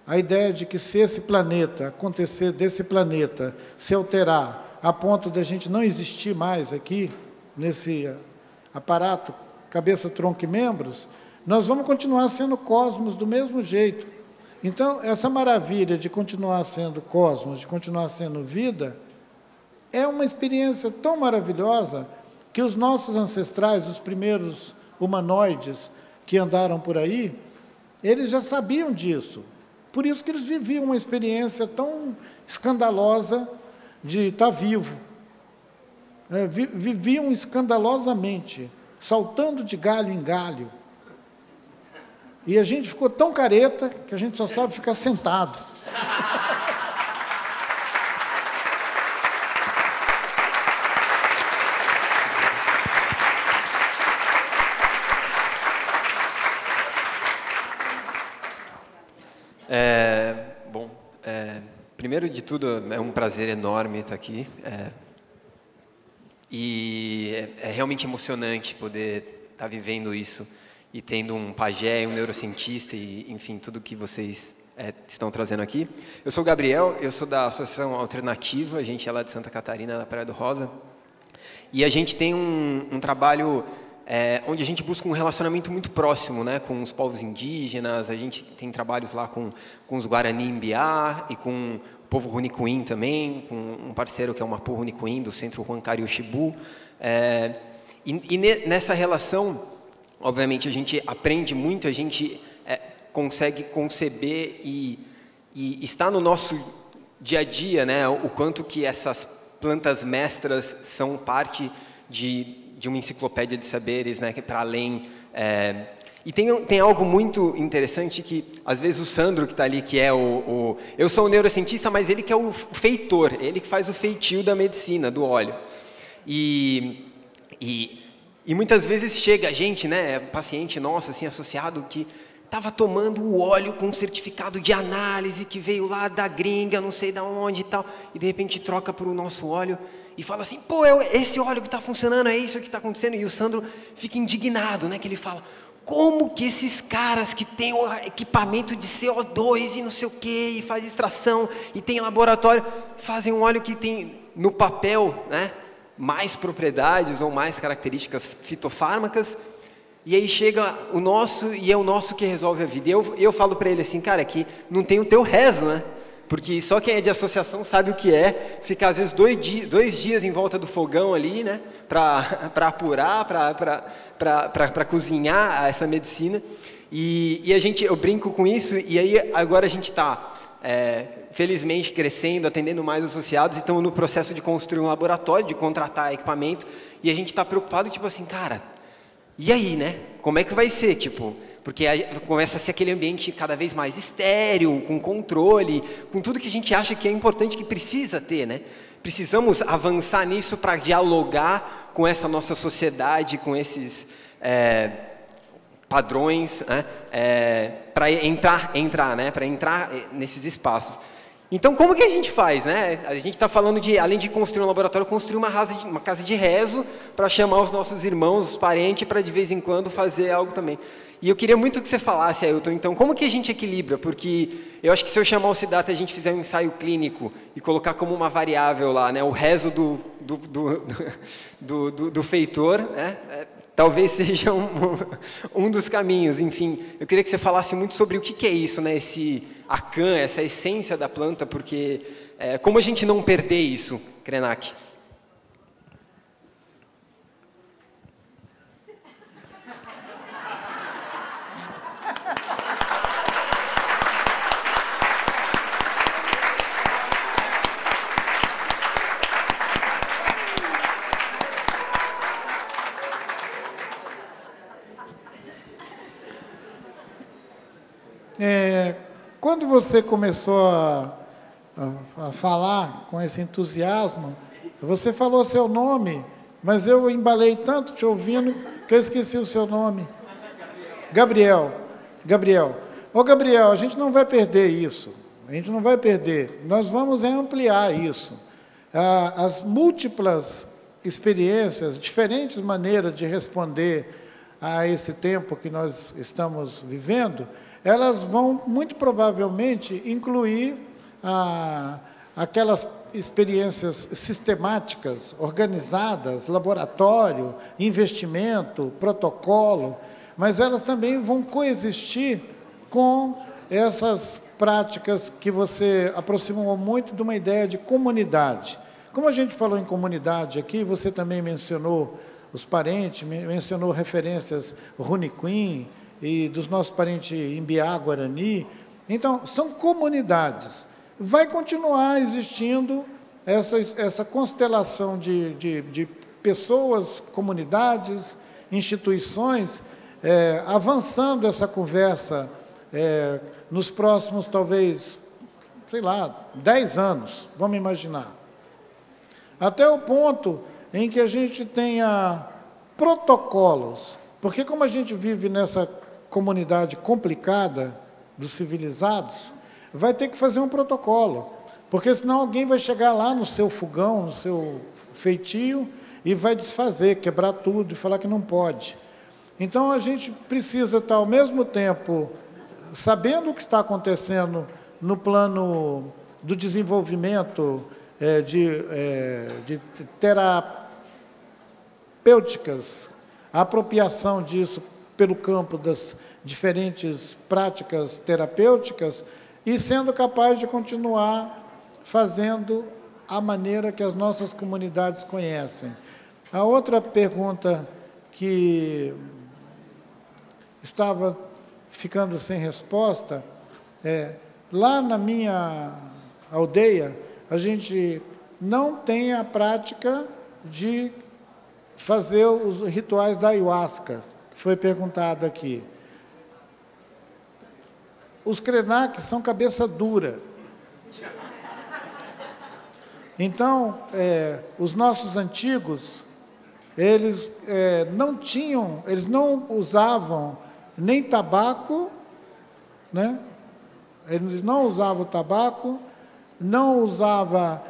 E: a ideia de que se esse planeta, acontecer desse planeta, se alterar a ponto de a gente não existir mais aqui, nesse aparato, cabeça, tronco e membros, nós vamos continuar sendo cosmos do mesmo jeito. Então, essa maravilha de continuar sendo cosmos, de continuar sendo vida, é uma experiência tão maravilhosa que os nossos ancestrais, os primeiros humanoides que andaram por aí, eles já sabiam disso. Por isso que eles viviam uma experiência tão escandalosa de estar vivo. Viviam escandalosamente, saltando de galho em galho. E a gente ficou tão careta que a gente só sabe ficar sentado.
J: Primeiro de tudo, é um prazer enorme estar aqui. E é realmente emocionante poder estar vivendo isso e tendo um pajé, um neurocientista e, enfim, tudo que vocês estão trazendo aqui. Eu sou o Gabriel, eu sou da Associação Alternativa, a gente é lá de Santa Catarina, na Praia do Rosa. E a gente tem um trabalho onde a gente busca um relacionamento muito próximo, né, com os povos indígenas. A gente tem trabalhos lá com os Guarani-Mbiá e com o povo Runicuim também, com um parceiro que é o Mapu Runicuim, do Centro Huancario Xibu. Nessa relação, obviamente, a gente aprende muito, a gente consegue conceber e está no nosso dia a dia, né, o quanto que essas plantas mestras são parte de uma enciclopédia de saberes, né, que para além. E tem algo muito interessante que, às vezes, o Sandro, que está ali, que é eu sou um neurocientista, mas ele que é o feitor, ele que faz o feitio da medicina, do óleo. E muitas vezes chega a gente, né, paciente nosso, assim, associado, que estava tomando o óleo com um certificado de análise, que veio lá da gringa, não sei de onde e tal, e de repente troca para o nosso óleo, e fala assim, pô, esse óleo que está funcionando, é isso que está acontecendo. E o Sandro fica indignado, né, que ele fala, como que esses caras que têm o equipamento de CO2 e não sei o quê, e faz extração, e tem laboratório, fazem um óleo que tem no papel, né, mais propriedades ou mais características fitofármacas, e aí chega o nosso, e é o nosso que resolve a vida. E eu falo para ele assim, cara, que não tem o teu rezo, né? Porque só quem é de associação sabe o que é ficar, às vezes, 2 dias em volta do fogão ali, né, para apurar, para cozinhar essa medicina. E eu brinco com isso, e aí agora a gente está, felizmente, crescendo, atendendo mais associados, e estamos no processo de construir um laboratório, de contratar equipamento, e a gente está preocupado, tipo assim, cara, e aí, né? Como é que vai ser, tipo... Porque começa a ser aquele ambiente cada vez mais estéril, com controle, com tudo que a gente acha que é importante, que precisa ter, né? Precisamos avançar nisso para dialogar com essa nossa sociedade, com esses padrões, né? Para entrar, né? Para entrar nesses espaços. Então, como que a gente faz, né? A gente está falando de, além de construir um laboratório, construir uma casa de rezo para chamar os nossos irmãos, os parentes, para de vez em quando fazer algo também. E eu queria muito que você falasse, Ailton, então, como que a gente equilibra? Porque eu acho que se eu chamar o Siddhartha e a gente fizer um ensaio clínico e colocar como uma variável lá, né, o rezo do feitor, né, talvez seja um dos caminhos. Enfim, eu queria que você falasse muito sobre o que é isso, né, esse Akan, essa essência da planta, porque como a gente não perder isso, Krenak?
E: Quando você começou a falar com esse entusiasmo, você falou seu nome, mas eu embalei tanto te ouvindo que eu esqueci o seu nome. Gabriel. Ô, Gabriel, a gente não vai perder isso. A gente não vai perder. Nós vamos ampliar isso. As múltiplas experiências, diferentes maneiras de responder a esse tempo que nós estamos vivendo, elas vão, muito provavelmente, incluir aquelas experiências sistemáticas, organizadas, laboratório, investimento, protocolo, mas elas também vão coexistir com essas práticas que você aproximou muito de uma ideia de comunidade. Como a gente falou em comunidade aqui, você também mencionou os parentes, mencionou referências Runiquim e dos nossos parentes Imbiá, Guarani. Então, são comunidades. Vai continuar existindo essa constelação de pessoas, comunidades, instituições, avançando essa conversa nos próximos, talvez, sei lá, 10 anos, vamos imaginar. Até o ponto em que a gente tenha protocolos, porque como a gente vive nessa comunidade complicada dos civilizados, vai ter que fazer um protocolo, porque senão alguém vai chegar lá no seu fogão, no seu feitio, e vai desfazer, quebrar tudo e falar que não pode. Então, a gente precisa estar, ao mesmo tempo, sabendo o que está acontecendo no plano do desenvolvimento de terapêuticas, a apropriação disso pelo campo das diferentes práticas terapêuticas e sendo capaz de continuar fazendo a maneira que as nossas comunidades conhecem. A outra pergunta que estava ficando sem resposta lá na minha aldeia, a gente não tem a prática de fazer os rituais da ayahuasca, que foi perguntado aqui. Os Krenak são cabeça dura. Então, os nossos antigos, eles não usavam nem tabaco, né? Eles não usavam tabaco, não usavam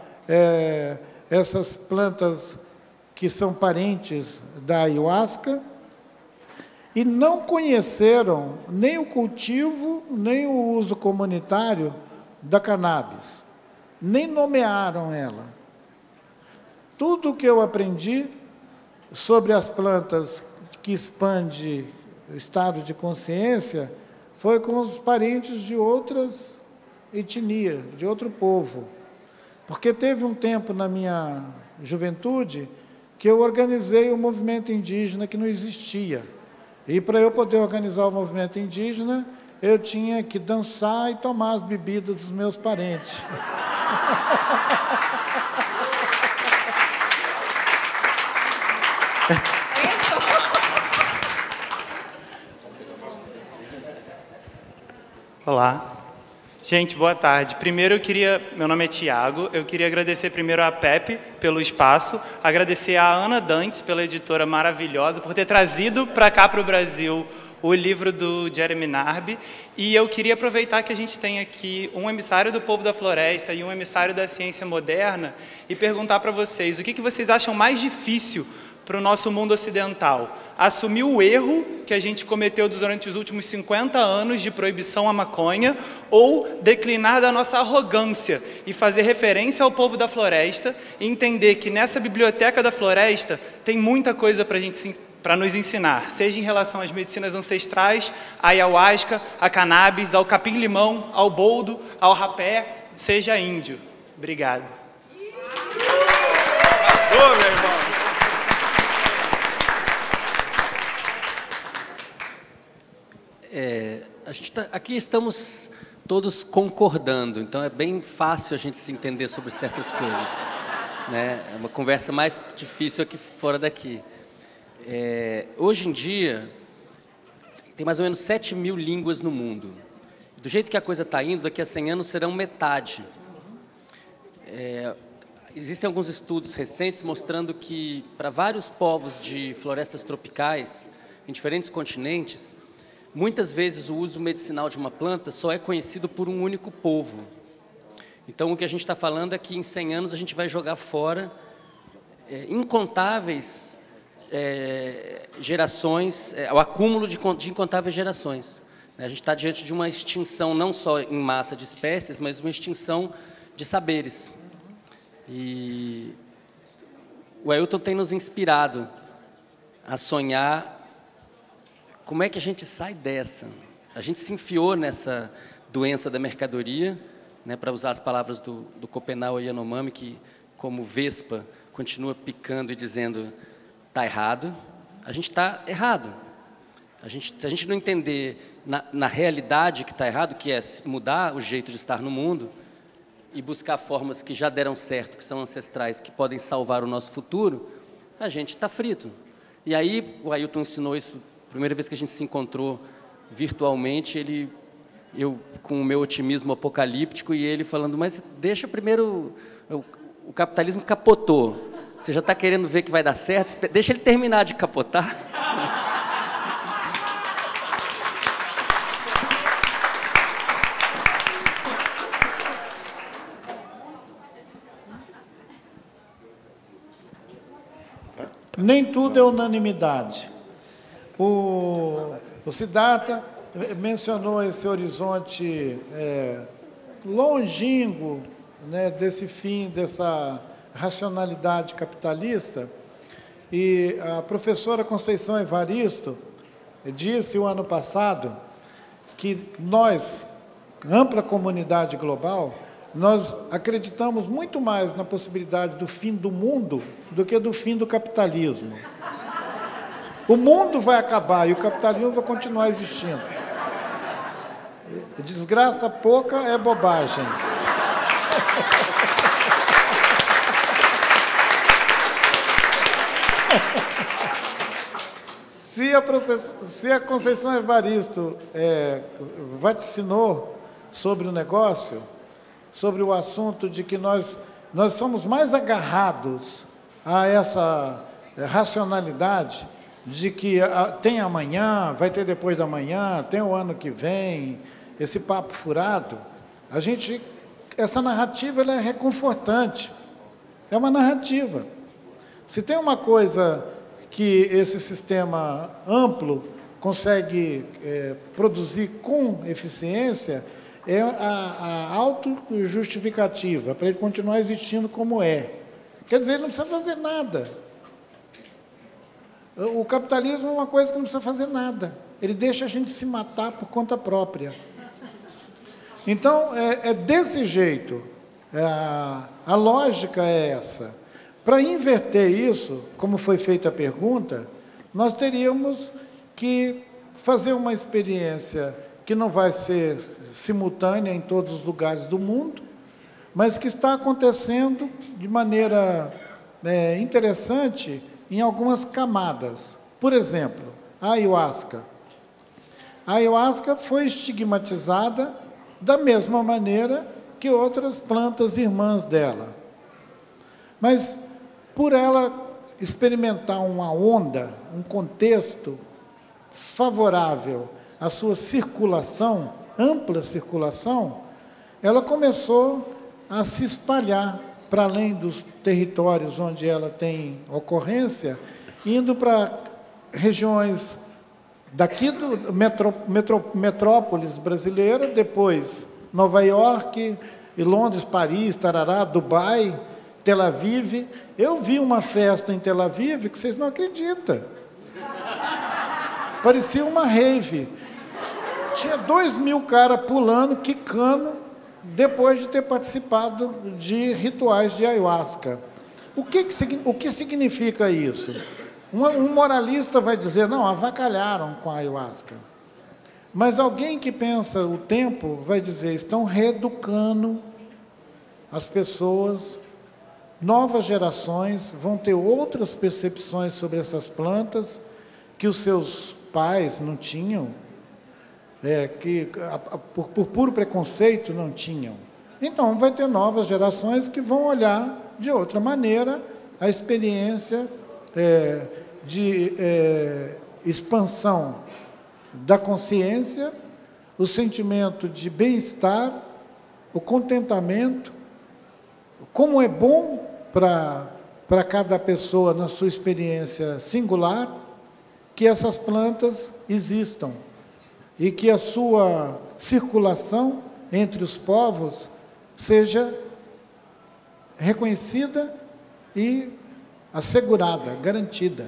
E: essas plantas que são parentes da ayahuasca, e não conheceram nem o cultivo, nem o uso comunitário da cannabis, nem nomearam ela. Tudo que eu aprendi sobre as plantas que expandem o estado de consciência foi com os parentes de outras etnias, de outro povo. Porque teve um tempo na minha juventude que eu organizei um movimento indígena que não existia. E para eu poder organizar o movimento indígena, eu tinha que dançar e tomar as bebidas dos meus parentes.
K: Olá. Gente, boa tarde. Primeiro, meu nome é Tiago, eu queria agradecer primeiro à PEP pelo espaço, agradecer à Ana Dantes, pela editora maravilhosa, por ter trazido para cá, para o Brasil, o livro do Jeremy Narby, e eu queria aproveitar que a gente tem aqui um emissário do povo da floresta e um emissário da ciência moderna e perguntar para vocês, o que vocês acham mais difícil para o nosso mundo ocidental? Assumir o erro que a gente cometeu durante os últimos 50 anos de proibição à maconha ou declinar da nossa arrogância e fazer referência ao povo da floresta e entender que nessa biblioteca da floresta tem muita coisa para nos ensinar, seja em relação às medicinas ancestrais, à ayahuasca, à cannabis, ao capim-limão, ao boldo, ao rapé, seja índio. Obrigado.
E: Ô, meu irmão!
L: Aqui estamos todos concordando, então é bem fácil a gente se entender sobre certas coisas, né? É uma conversa mais difícil aqui fora daqui. Hoje em dia, tem mais ou menos 7.000 línguas no mundo. Do jeito que a coisa está indo, daqui a 100 anos serão metade. Existem alguns estudos recentes mostrando que, para vários povos de florestas tropicais, em diferentes continentes, muitas vezes o uso medicinal de uma planta só é conhecido por um único povo. Então, o que a gente está falando é que em 100 anos a gente vai jogar fora incontáveis gerações, o acúmulo de incontáveis gerações. A gente está diante de uma extinção não só em massa de espécies, mas uma extinção de saberes. E o Ailton tem nos inspirado a sonhar como é que a gente sai dessa? A gente se enfiou nessa doença da mercadoria, né, para usar as palavras do Copenau Yanomami, que, como vespa, continua picando e dizendo, está errado. A gente está errado. Se a gente não entender na realidade que está errado, que é mudar o jeito de estar no mundo, e buscar formas que já deram certo, que são ancestrais, que podem salvar o nosso futuro, a gente está frito. E aí, o Ailton ensinou isso, a primeira vez que a gente se encontrou virtualmente, eu com o meu otimismo apocalíptico, e ele falando, mas deixa primeiro, o capitalismo capotou, você já está querendo ver que vai dar certo, deixa ele terminar de capotar.
E: Nem tudo é unanimidade. O Siddhartha mencionou esse horizonte longínquo, né, desse fim, dessa racionalidade capitalista, e a professora Conceição Evaristo disse o ano passado que nós, ampla comunidade global, nós acreditamos muito mais na possibilidade do fim do mundo do que do fim do capitalismo. O mundo vai acabar e o capitalismo vai continuar existindo. Desgraça pouca é bobagem. Se a Conceição Evaristo vaticinou sobre o negócio, sobre o assunto de que nós somos mais agarrados a essa racionalidade de que tem amanhã, vai ter depois da manhã, tem o ano que vem, esse papo furado, essa narrativa ela é reconfortante, é uma narrativa. Se tem uma coisa que esse sistema amplo consegue produzir com eficiência, é a autojustificativa, para ele continuar existindo como é. Quer dizer, ele não precisa fazer nada. O capitalismo é uma coisa que não precisa fazer nada. Ele deixa a gente se matar por conta própria. Então, é desse jeito. A lógica é essa. Para inverter isso, como foi feita a pergunta, nós teríamos que fazer uma experiência que não vai ser simultânea em todos os lugares do mundo, mas que está acontecendo de maneira interessante em algumas camadas. Por exemplo, a ayahuasca. A ayahuasca foi estigmatizada da mesma maneira que outras plantas irmãs dela. Mas, por ela experimentar uma onda, um contexto favorável à sua circulação, ampla circulação, ela começou a se espalhar para além dos territórios onde ela tem ocorrência, indo para regiões daqui do metrópolis brasileira, depois Nova York, e Londres, Paris, Tarará, Dubai, Tel Aviv. Eu vi uma festa em Tel Aviv que vocês não acreditam. Parecia uma rave. Tinha 2.000 caras pulando, quicando, depois de ter participado de rituais de ayahuasca. O que significa isso? Um moralista vai dizer, não, avacalharam com a ayahuasca. Mas alguém que pensa o tempo vai dizer, estão reeducando as pessoas, novas gerações vão ter outras percepções sobre essas plantas que os seus pais não tinham, que por puro preconceito não tinham. Então, vai ter novas gerações que vão olhar de outra maneira a experiência de expansão da consciência, o sentimento de bem-estar, o contentamento, como é bom para cada pessoa na sua experiência singular que essas plantas existam e que a sua circulação entre os povos seja reconhecida e assegurada, garantida.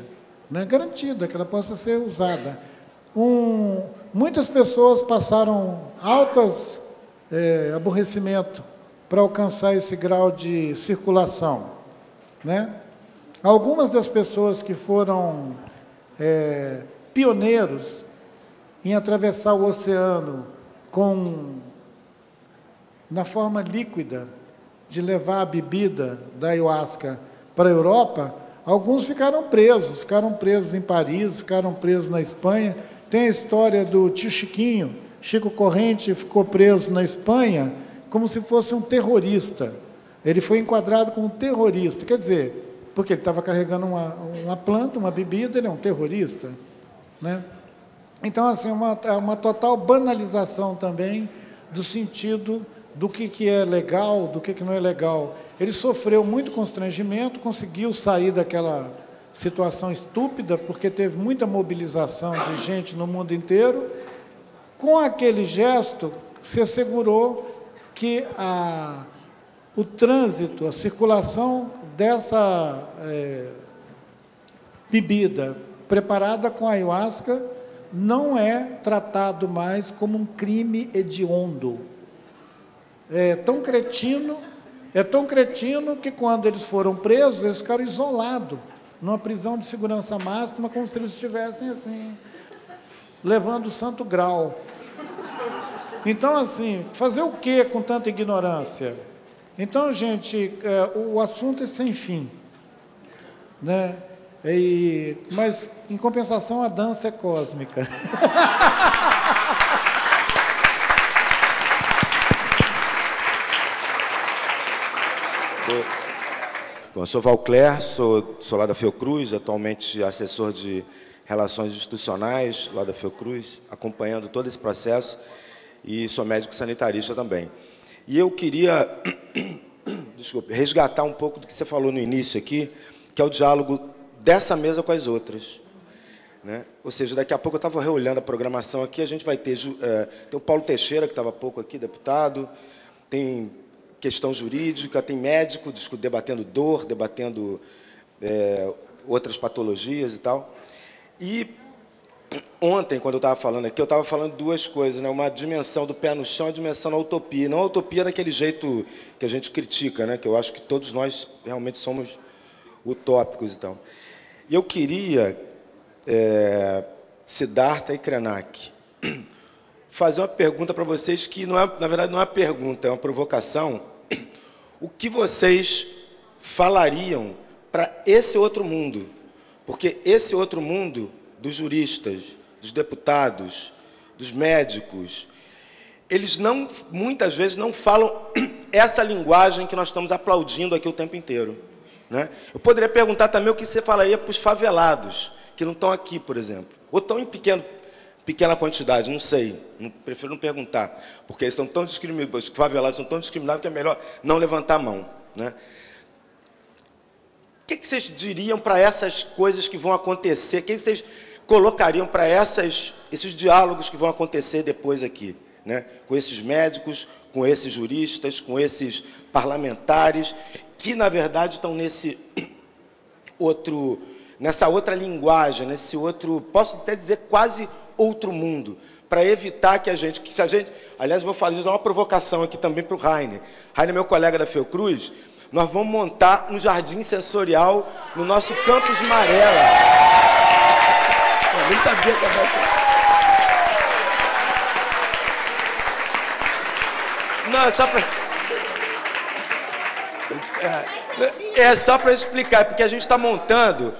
E: Não é garantida, que ela possa ser usada. muitas pessoas passaram altos aborrecimento para alcançar esse grau de circulação, né? Algumas das pessoas que foram pioneiros em atravessar o oceano na forma líquida, de levar a bebida da ayahuasca para a Europa, alguns ficaram presos em Paris, ficaram presos na Espanha. Tem a história do tio Chiquinho, Chico Corrente ficou preso na Espanha como se fosse um terrorista. Ele foi enquadrado como terrorista, quer dizer, porque ele estava carregando uma planta, uma bebida, ele é um terrorista, né? Então, assim, uma total banalização também do sentido do que é legal, do que não é legal. Ele sofreu muito constrangimento, conseguiu sair daquela situação estúpida, porque teve muita mobilização de gente no mundo inteiro. Com aquele gesto, se assegurou que o trânsito, a circulação dessa bebida preparada com ayahuasca não é tratado mais como um crime hediondo. É tão cretino que quando eles foram presos, eles ficaram isolados, numa prisão de segurança máxima, como se eles estivessem assim, levando o santo grau. Então, assim, fazer o quê com tanta ignorância? Então, gente, o assunto é sem fim, né? Mas, em compensação, a dança é cósmica.
H: Bom, eu sou Valcler, sou lá da Fiocruz, atualmente assessor de Relações Institucionais lá da Fiocruz, acompanhando todo esse processo, e sou médico sanitarista também. E eu queria, resgatar um pouco do que você falou no início aqui, que é o diálogo dessa mesa com as outras, né? Ou seja, daqui a pouco eu estava reolhando a programação aqui, a gente vai ter tem o Paulo Teixeira, que estava há pouco aqui, deputado, tem questão jurídica, tem médico debatendo dor, debatendo outras patologias e tal. E ontem, quando eu estava falando aqui, eu estava falando duas coisas, né? Uma dimensão do pé no chão e a dimensão da utopia. Não a utopia daquele jeito que a gente critica, né? Que eu acho que todos nós realmente somos utópicos e tal. E eu queria, Siddhartha e Krenak, fazer uma pergunta para vocês que, na verdade, não é uma pergunta, é uma provocação. O que vocês falariam para esse outro mundo? Porque esse outro mundo dos juristas, dos deputados, dos médicos, eles muitas vezes não falam essa linguagem que nós estamos aplaudindo aqui o tempo inteiro, né? Eu poderia perguntar também o que você falaria para os favelados, que não estão aqui, por exemplo, ou estão em pequena quantidade, não sei, prefiro não perguntar, porque eles estão tão discriminados, os favelados são tão discriminados que é melhor não levantar a mão, né? O que vocês diriam para essas coisas que vão acontecer? O que vocês colocariam para esses diálogos que vão acontecer depois aqui, né? Com esses médicos, com esses juristas, com esses parlamentares, que, na verdade, estão nessa outra linguagem, nesse outro, posso até dizer, quase outro mundo, para evitar que se a gente, aliás, vou fazer uma provocação aqui também para o Rainer. Rainer, meu colega da Fiocruz, nós vamos montar um jardim sensorial no nosso campus Marela. Eu nem sabia que ia Não, é só para explicar, porque a gente está montando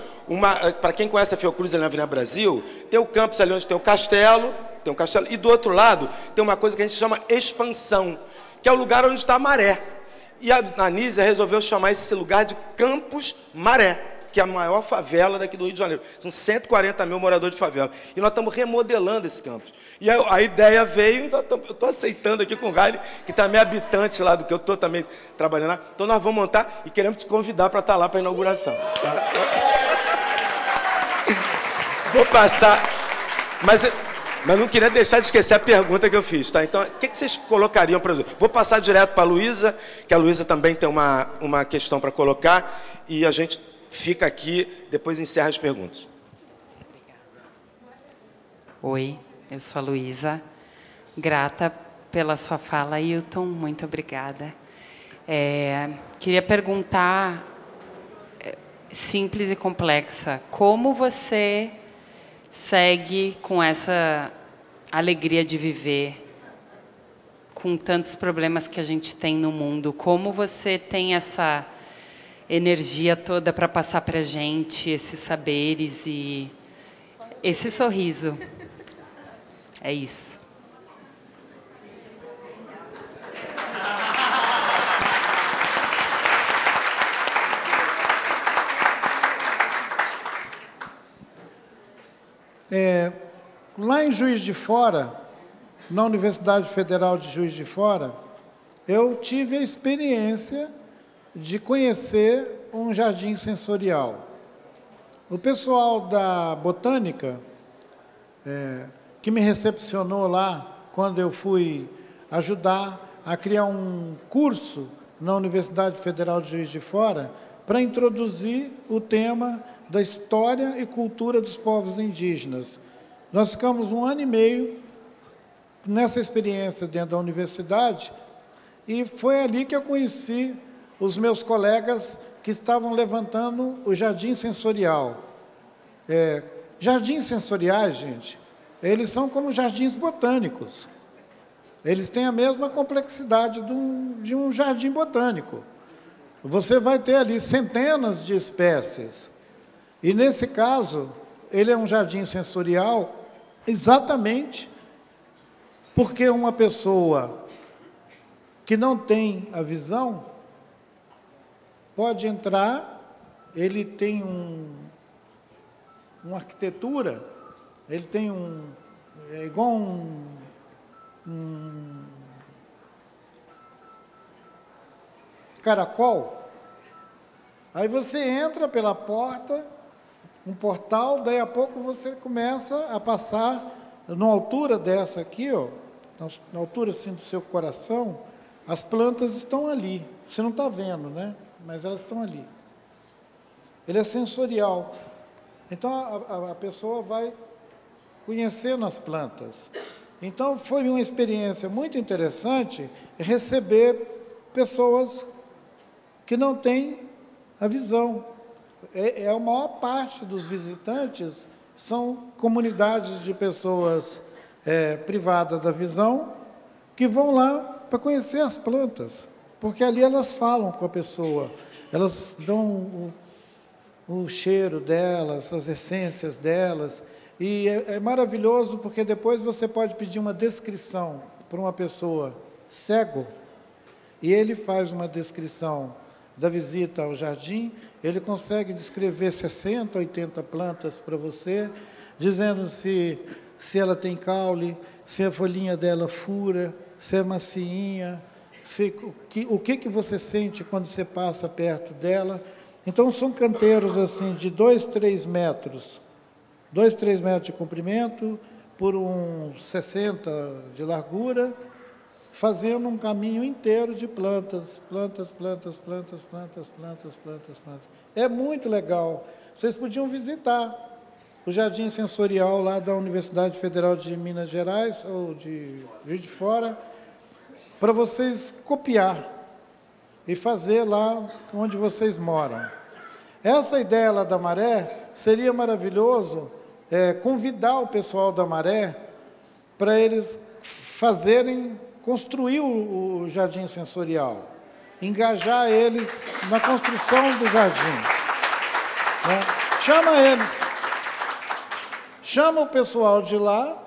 H: para quem conhece a Fiocruz ali na Avenida Brasil, tem o campus ali onde tem um castelo, e do outro lado tem uma coisa que a gente chama expansão, que é o lugar onde está a Maré. E a Anísia resolveu chamar esse lugar de Campus Maré, que é a maior favela daqui do Rio de Janeiro. São 140 mil moradores de favela. E nós estamos remodelando esse campus. E a ideia veio, então eu estou aceitando aqui com o Rainer, que também é habitante lá do que eu estou também trabalhando lá. Então nós vamos montar e queremos te convidar para estar lá para a inauguração. Tá? Vou passar, mas não queria deixar de esquecer a pergunta que eu fiz, tá? Então, o que vocês colocariam para exemplo? Vou passar direto para a Luísa, que a Luísa também tem uma questão para colocar, e a gente fica aqui, depois encerra as perguntas.
M: Oi, eu sou a Luísa. Grata pela sua fala, Ailton. Muito obrigada. Queria perguntar, simples e complexa, como você segue com essa alegria de viver, com tantos problemas que a gente tem no mundo? Como você tem essa energia toda para passar para a gente, esses saberes e esse sorriso? É isso.
E: Lá em Juiz de Fora, na Universidade Federal de Juiz de Fora, eu tive a experiência de conhecer um jardim sensorial. O pessoal da botânica, que me recepcionou lá, quando eu fui ajudar a criar um curso na Universidade Federal de Juiz de Fora, para introduzir o tema da história e cultura dos povos indígenas. Nós ficamos 1 ano e meio nessa experiência dentro da universidade, e foi ali que eu conheci os meus colegas que estavam levantando o jardim sensorial. Jardins sensoriais, gente, eles são como jardins botânicos. Eles têm a mesma complexidade de um jardim botânico. Você vai ter ali centenas de espécies. E, nesse caso, ele é um jardim sensorial exatamente porque uma pessoa que não tem a visão pode entrar, ele tem uma arquitetura, ele tem é igual um caracol. Aí você entra pela porta, um portal, daí a pouco você começa a passar, numa altura dessa aqui, ó, na altura assim do seu coração, as plantas estão ali. Você não está vendo, né? Mas elas estão ali. Ele é sensorial. Então, a pessoa vai conhecendo as plantas. Então, foi uma experiência muito interessante receber pessoas que não têm a visão. A maior parte dos visitantes são comunidades de pessoas privadas da visão que vão lá para conhecer as plantas, porque ali elas falam com a pessoa, elas dão o cheiro delas, as essências delas, e é maravilhoso porque depois você pode pedir uma descrição para uma pessoa cego, e ele faz uma descrição da visita ao jardim, ele consegue descrever 60, 80 plantas para você, dizendo se ela tem caule, se a folhinha dela fura, se é macinha, o que você sente quando você passa perto dela. Então, são canteiros assim, de 2, 3 metros, 2, 3 metros de comprimento, por uns 60 de largura, fazendo um caminho inteiro de plantas. É muito legal. Vocês podiam visitar o Jardim Sensorial lá da Universidade Federal de Minas Gerais, ou de Juiz de Fora, para vocês copiar e fazer lá onde vocês moram. Essa ideia lá da Maré, seria maravilhoso convidar o pessoal da Maré para eles construir o jardim sensorial, engajar eles na construção do jardim. Chama eles. Chama o pessoal de lá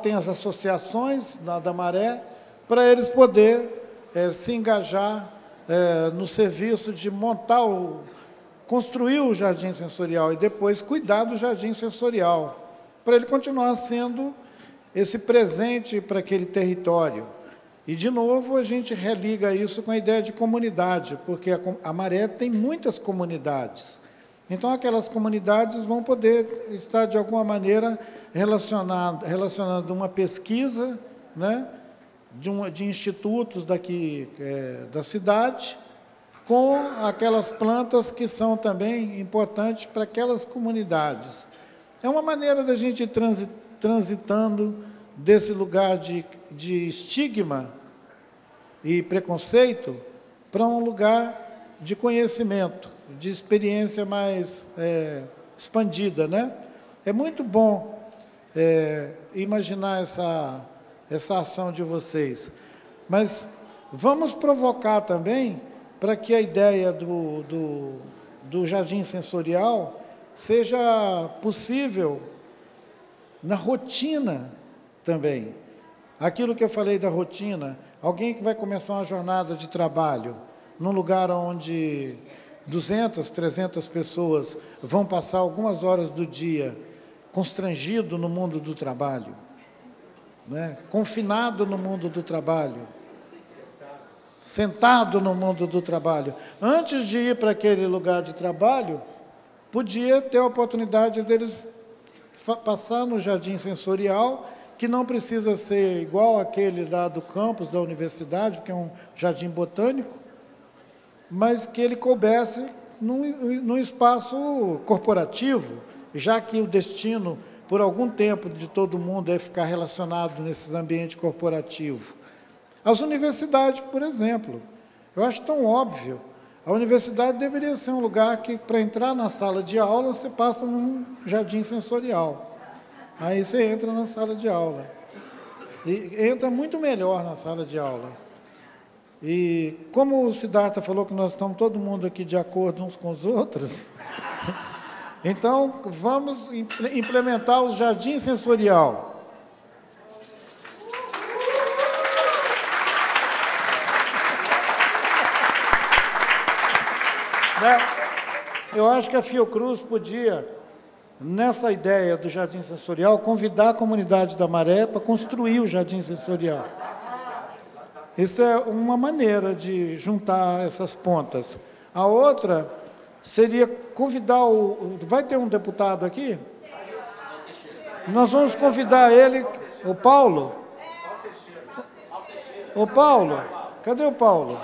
E: tem as associações da Maré, para eles poderem se engajar no serviço de construir o jardim sensorial e depois cuidar do jardim sensorial, para ele continuar sendo esse presente para aquele território. E, de novo, a gente religa isso com a ideia de comunidade, porque a Maré tem muitas comunidades. Então, aquelas comunidades vão poder estar, de alguma maneira, relacionando uma pesquisa, né, de institutos daqui da cidade, com aquelas plantas que são também importantes para aquelas comunidades. É uma maneira da gente transitando desse lugar de estigma e preconceito para um lugar de conhecimento, de experiência mais expandida, né? É muito bom imaginar essa ação de vocês. Mas vamos provocar também para que a ideia do jardim sensorial seja possível na rotina também. Aquilo que eu falei da rotina, alguém que vai começar uma jornada de trabalho num lugar onde 200, 300 pessoas vão passar algumas horas do dia constrangido no mundo do trabalho, né? Confinado no mundo do trabalho, sentado no mundo do trabalho. Antes de ir para aquele lugar de trabalho, podia ter a oportunidade deles passar no jardim sensorial, que não precisa ser igual aquele lá do campus da universidade, que é um jardim botânico, mas que ele coubesse num espaço corporativo, já que o destino, por algum tempo, de todo mundo é ficar relacionado nesse ambiente corporativo. As universidades, por exemplo, eu acho tão óbvio. A universidade deveria ser um lugar que, para entrar na sala de aula, você passa num jardim sensorial. Aí você entra na sala de aula. E entra muito melhor na sala de aula. E como o Siddhartha falou que nós estamos todo mundo aqui de acordo uns com os outros, então vamos implementar o jardim sensorial. Eu acho que a Fiocruz podia, nessa ideia do jardim sensorial, convidar a comunidade da Maré para construir o jardim sensorial. Isso é uma maneira de juntar essas pontas. A outra seria convidar vai ter um deputado aqui? Nós vamos convidar ele, o Paulo. O Paulo, cadê o Paulo?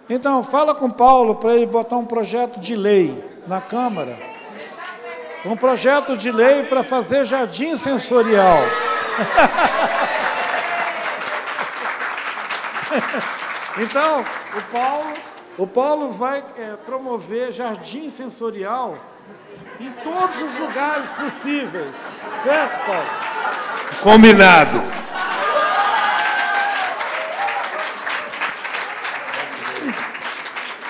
E: Então, fala com o Paulo para ele botar um projeto de lei na Câmara. Um projeto de lei para fazer jardim sensorial. Então, o Paulo vai promover jardim sensorial em todos os lugares possíveis. Certo, Paulo?
C: Combinado.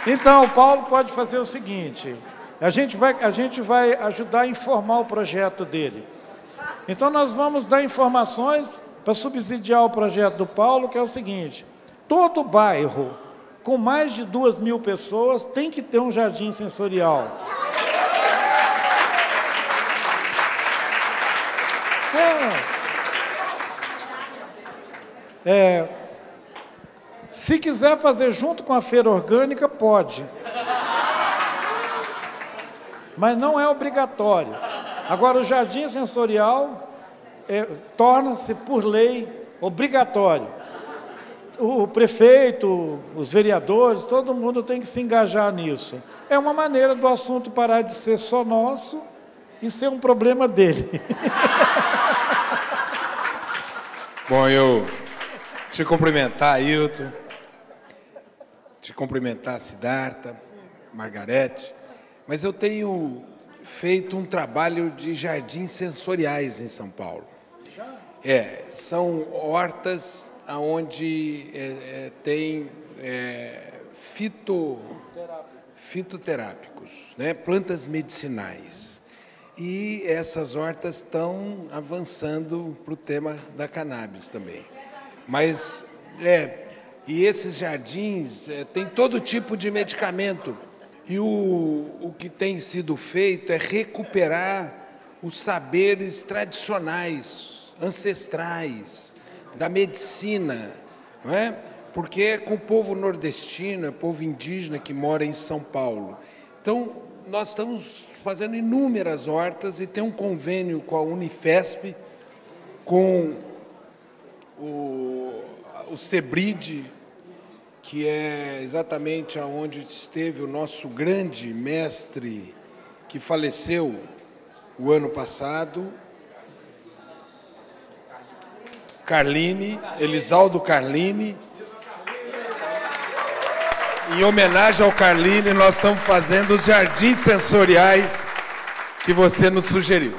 E: Então, o Paulo pode fazer o seguinte, a gente vai ajudar a informar o projeto dele. Então, nós vamos dar informações para subsidiar o projeto do Paulo, que é o seguinte, todo bairro com mais de 2.000 pessoas tem que ter um jardim sensorial. Se quiser fazer junto com a feira orgânica, pode. Mas não é obrigatório. Agora, o jardim sensorial torna-se, por lei, obrigatório. O prefeito, os vereadores, todo mundo tem que se engajar nisso. É uma maneira do assunto parar de ser só nosso e ser um problema dele.
C: Bom, eu te cumprimentar, Ailton, te cumprimentar, Siddhartha, Margarete, mas eu tenho feito um trabalho de jardins sensoriais em São Paulo. São hortas onde tem fitoterápicos, né? Plantas medicinais. E essas hortas estão avançando para o tema da cannabis também. Mas, e esses jardins têm todo tipo de medicamento. E o que tem sido feito é recuperar os saberes tradicionais, ancestrais, da medicina, não é? Porque é com o povo nordestino, é o povo indígena que mora em São Paulo. Então, nós estamos fazendo inúmeras hortas e tem um convênio com a Unifesp, com o Sebride, que é exatamente onde esteve o nosso grande mestre que faleceu,
N: o ano passado, Carline, Elisaldo Carline. Em homenagem ao Carline, nós estamos fazendo os jardins sensoriais que você nos sugeriu.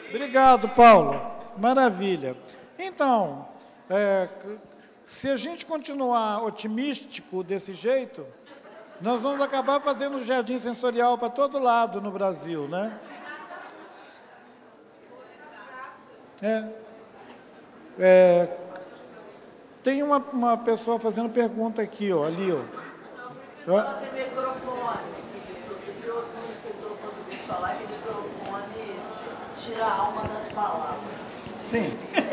E: Obrigado, Paulo. Maravilha. Então, se a gente continuar otimístico desse jeito, nós vamos acabar fazendo jardim sensorial para todo lado no Brasil, né? Tem uma pessoa fazendo pergunta aqui, ó, ali, ó.
A: Fazer microfone. De outros escritores portugueses falar que microfone tira a alma das palavras.
E: Sim.
A: Mas eu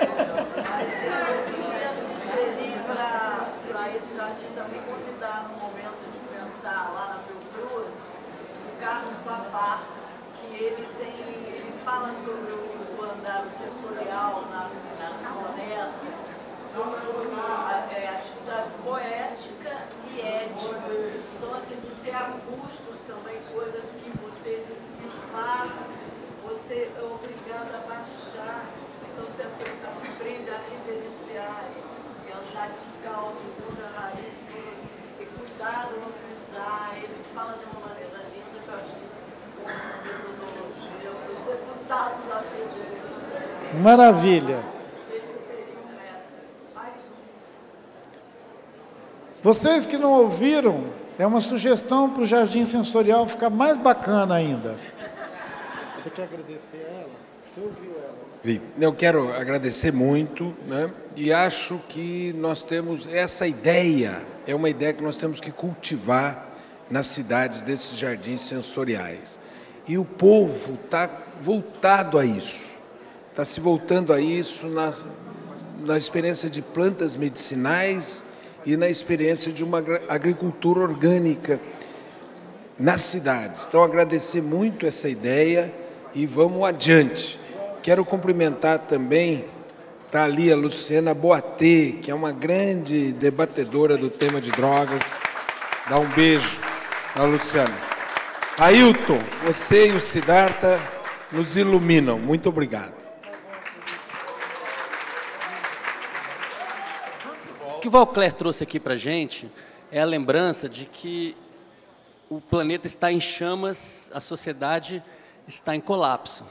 A: queria sugerir para esse jardim também convidar no momento de pensar lá na Fiocruz, o Carlos Papá, que ele fala sobre o andar sensorial na floresta, atividade poética e ética. Então, assim, ter arbustos também, coisas que você esbarra, você é obrigado a baixar. Então, você aprende a reverenciar e andar descalço, cuja raiz, e cuidado não pisar. Ele fala de uma maneira linda, que eu acho que com metodologia, os deputados aprenderam.
E: Maravilha. Vocês que não ouviram, é uma sugestão para o jardim sensorial ficar mais bacana ainda. Você quer agradecer a ela? Você ouviu ela?
N: Eu quero agradecer muito, né? E acho que nós temos essa ideia, é uma ideia que nós temos que cultivar nas cidades desses jardins sensoriais. E o povo está voltado a isso, está se voltando a isso na experiência de plantas medicinais e na experiência de uma agricultura orgânica nas cidades. Então, agradecer muito essa ideia e vamos adiante. Quero cumprimentar também, está ali a Luciana Boatê, que é uma grande debatedora do tema de drogas. Dá um beijo na Luciana. Ailton, você e o Siddhartha nos iluminam. Muito obrigado.
L: O que o Valcler trouxe aqui para a gente é a lembrança de que o planeta está em chamas, a sociedade está em colapso.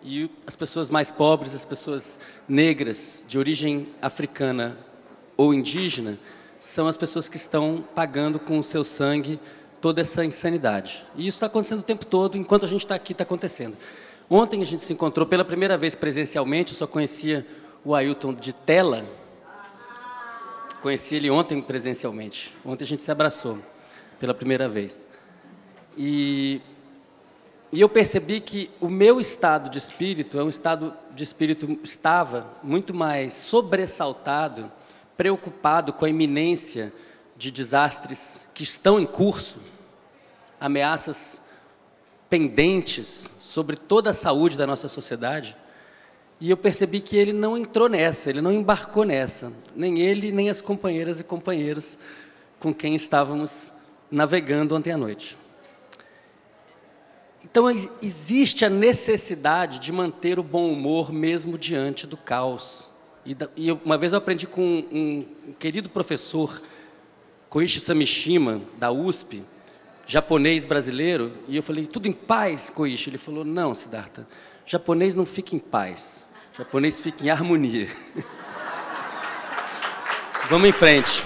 L: E as pessoas mais pobres, as pessoas negras, de origem africana ou indígena, são as pessoas que estão pagando com o seu sangue toda essa insanidade. E isso está acontecendo o tempo todo, enquanto a gente está aqui, está acontecendo. Ontem a gente se encontrou pela primeira vez presencialmente, eu só conhecia o Ailton de tela. Conheci ele ontem presencialmente. Ontem a gente se abraçou pela primeira vez. E eu percebi que o meu estado de espírito estava muito mais sobressaltado, preocupado com a iminência de desastres que estão em curso, ameaças pendentes sobre toda a saúde da nossa sociedade. E eu percebi que ele não entrou nessa, ele não embarcou nessa. Nem ele, nem as companheiras e companheiros com quem estávamos navegando ontem à noite. Então, existe a necessidade de manter o bom humor mesmo diante do caos. E uma vez eu aprendi com um querido professor, Koichi Samishima, da USP, japonês brasileiro, e eu falei, tudo em paz, Koichi? Ele falou, não, Siddhartha, japonês não fica em paz. O japonês fica em harmonia. Vamos em frente.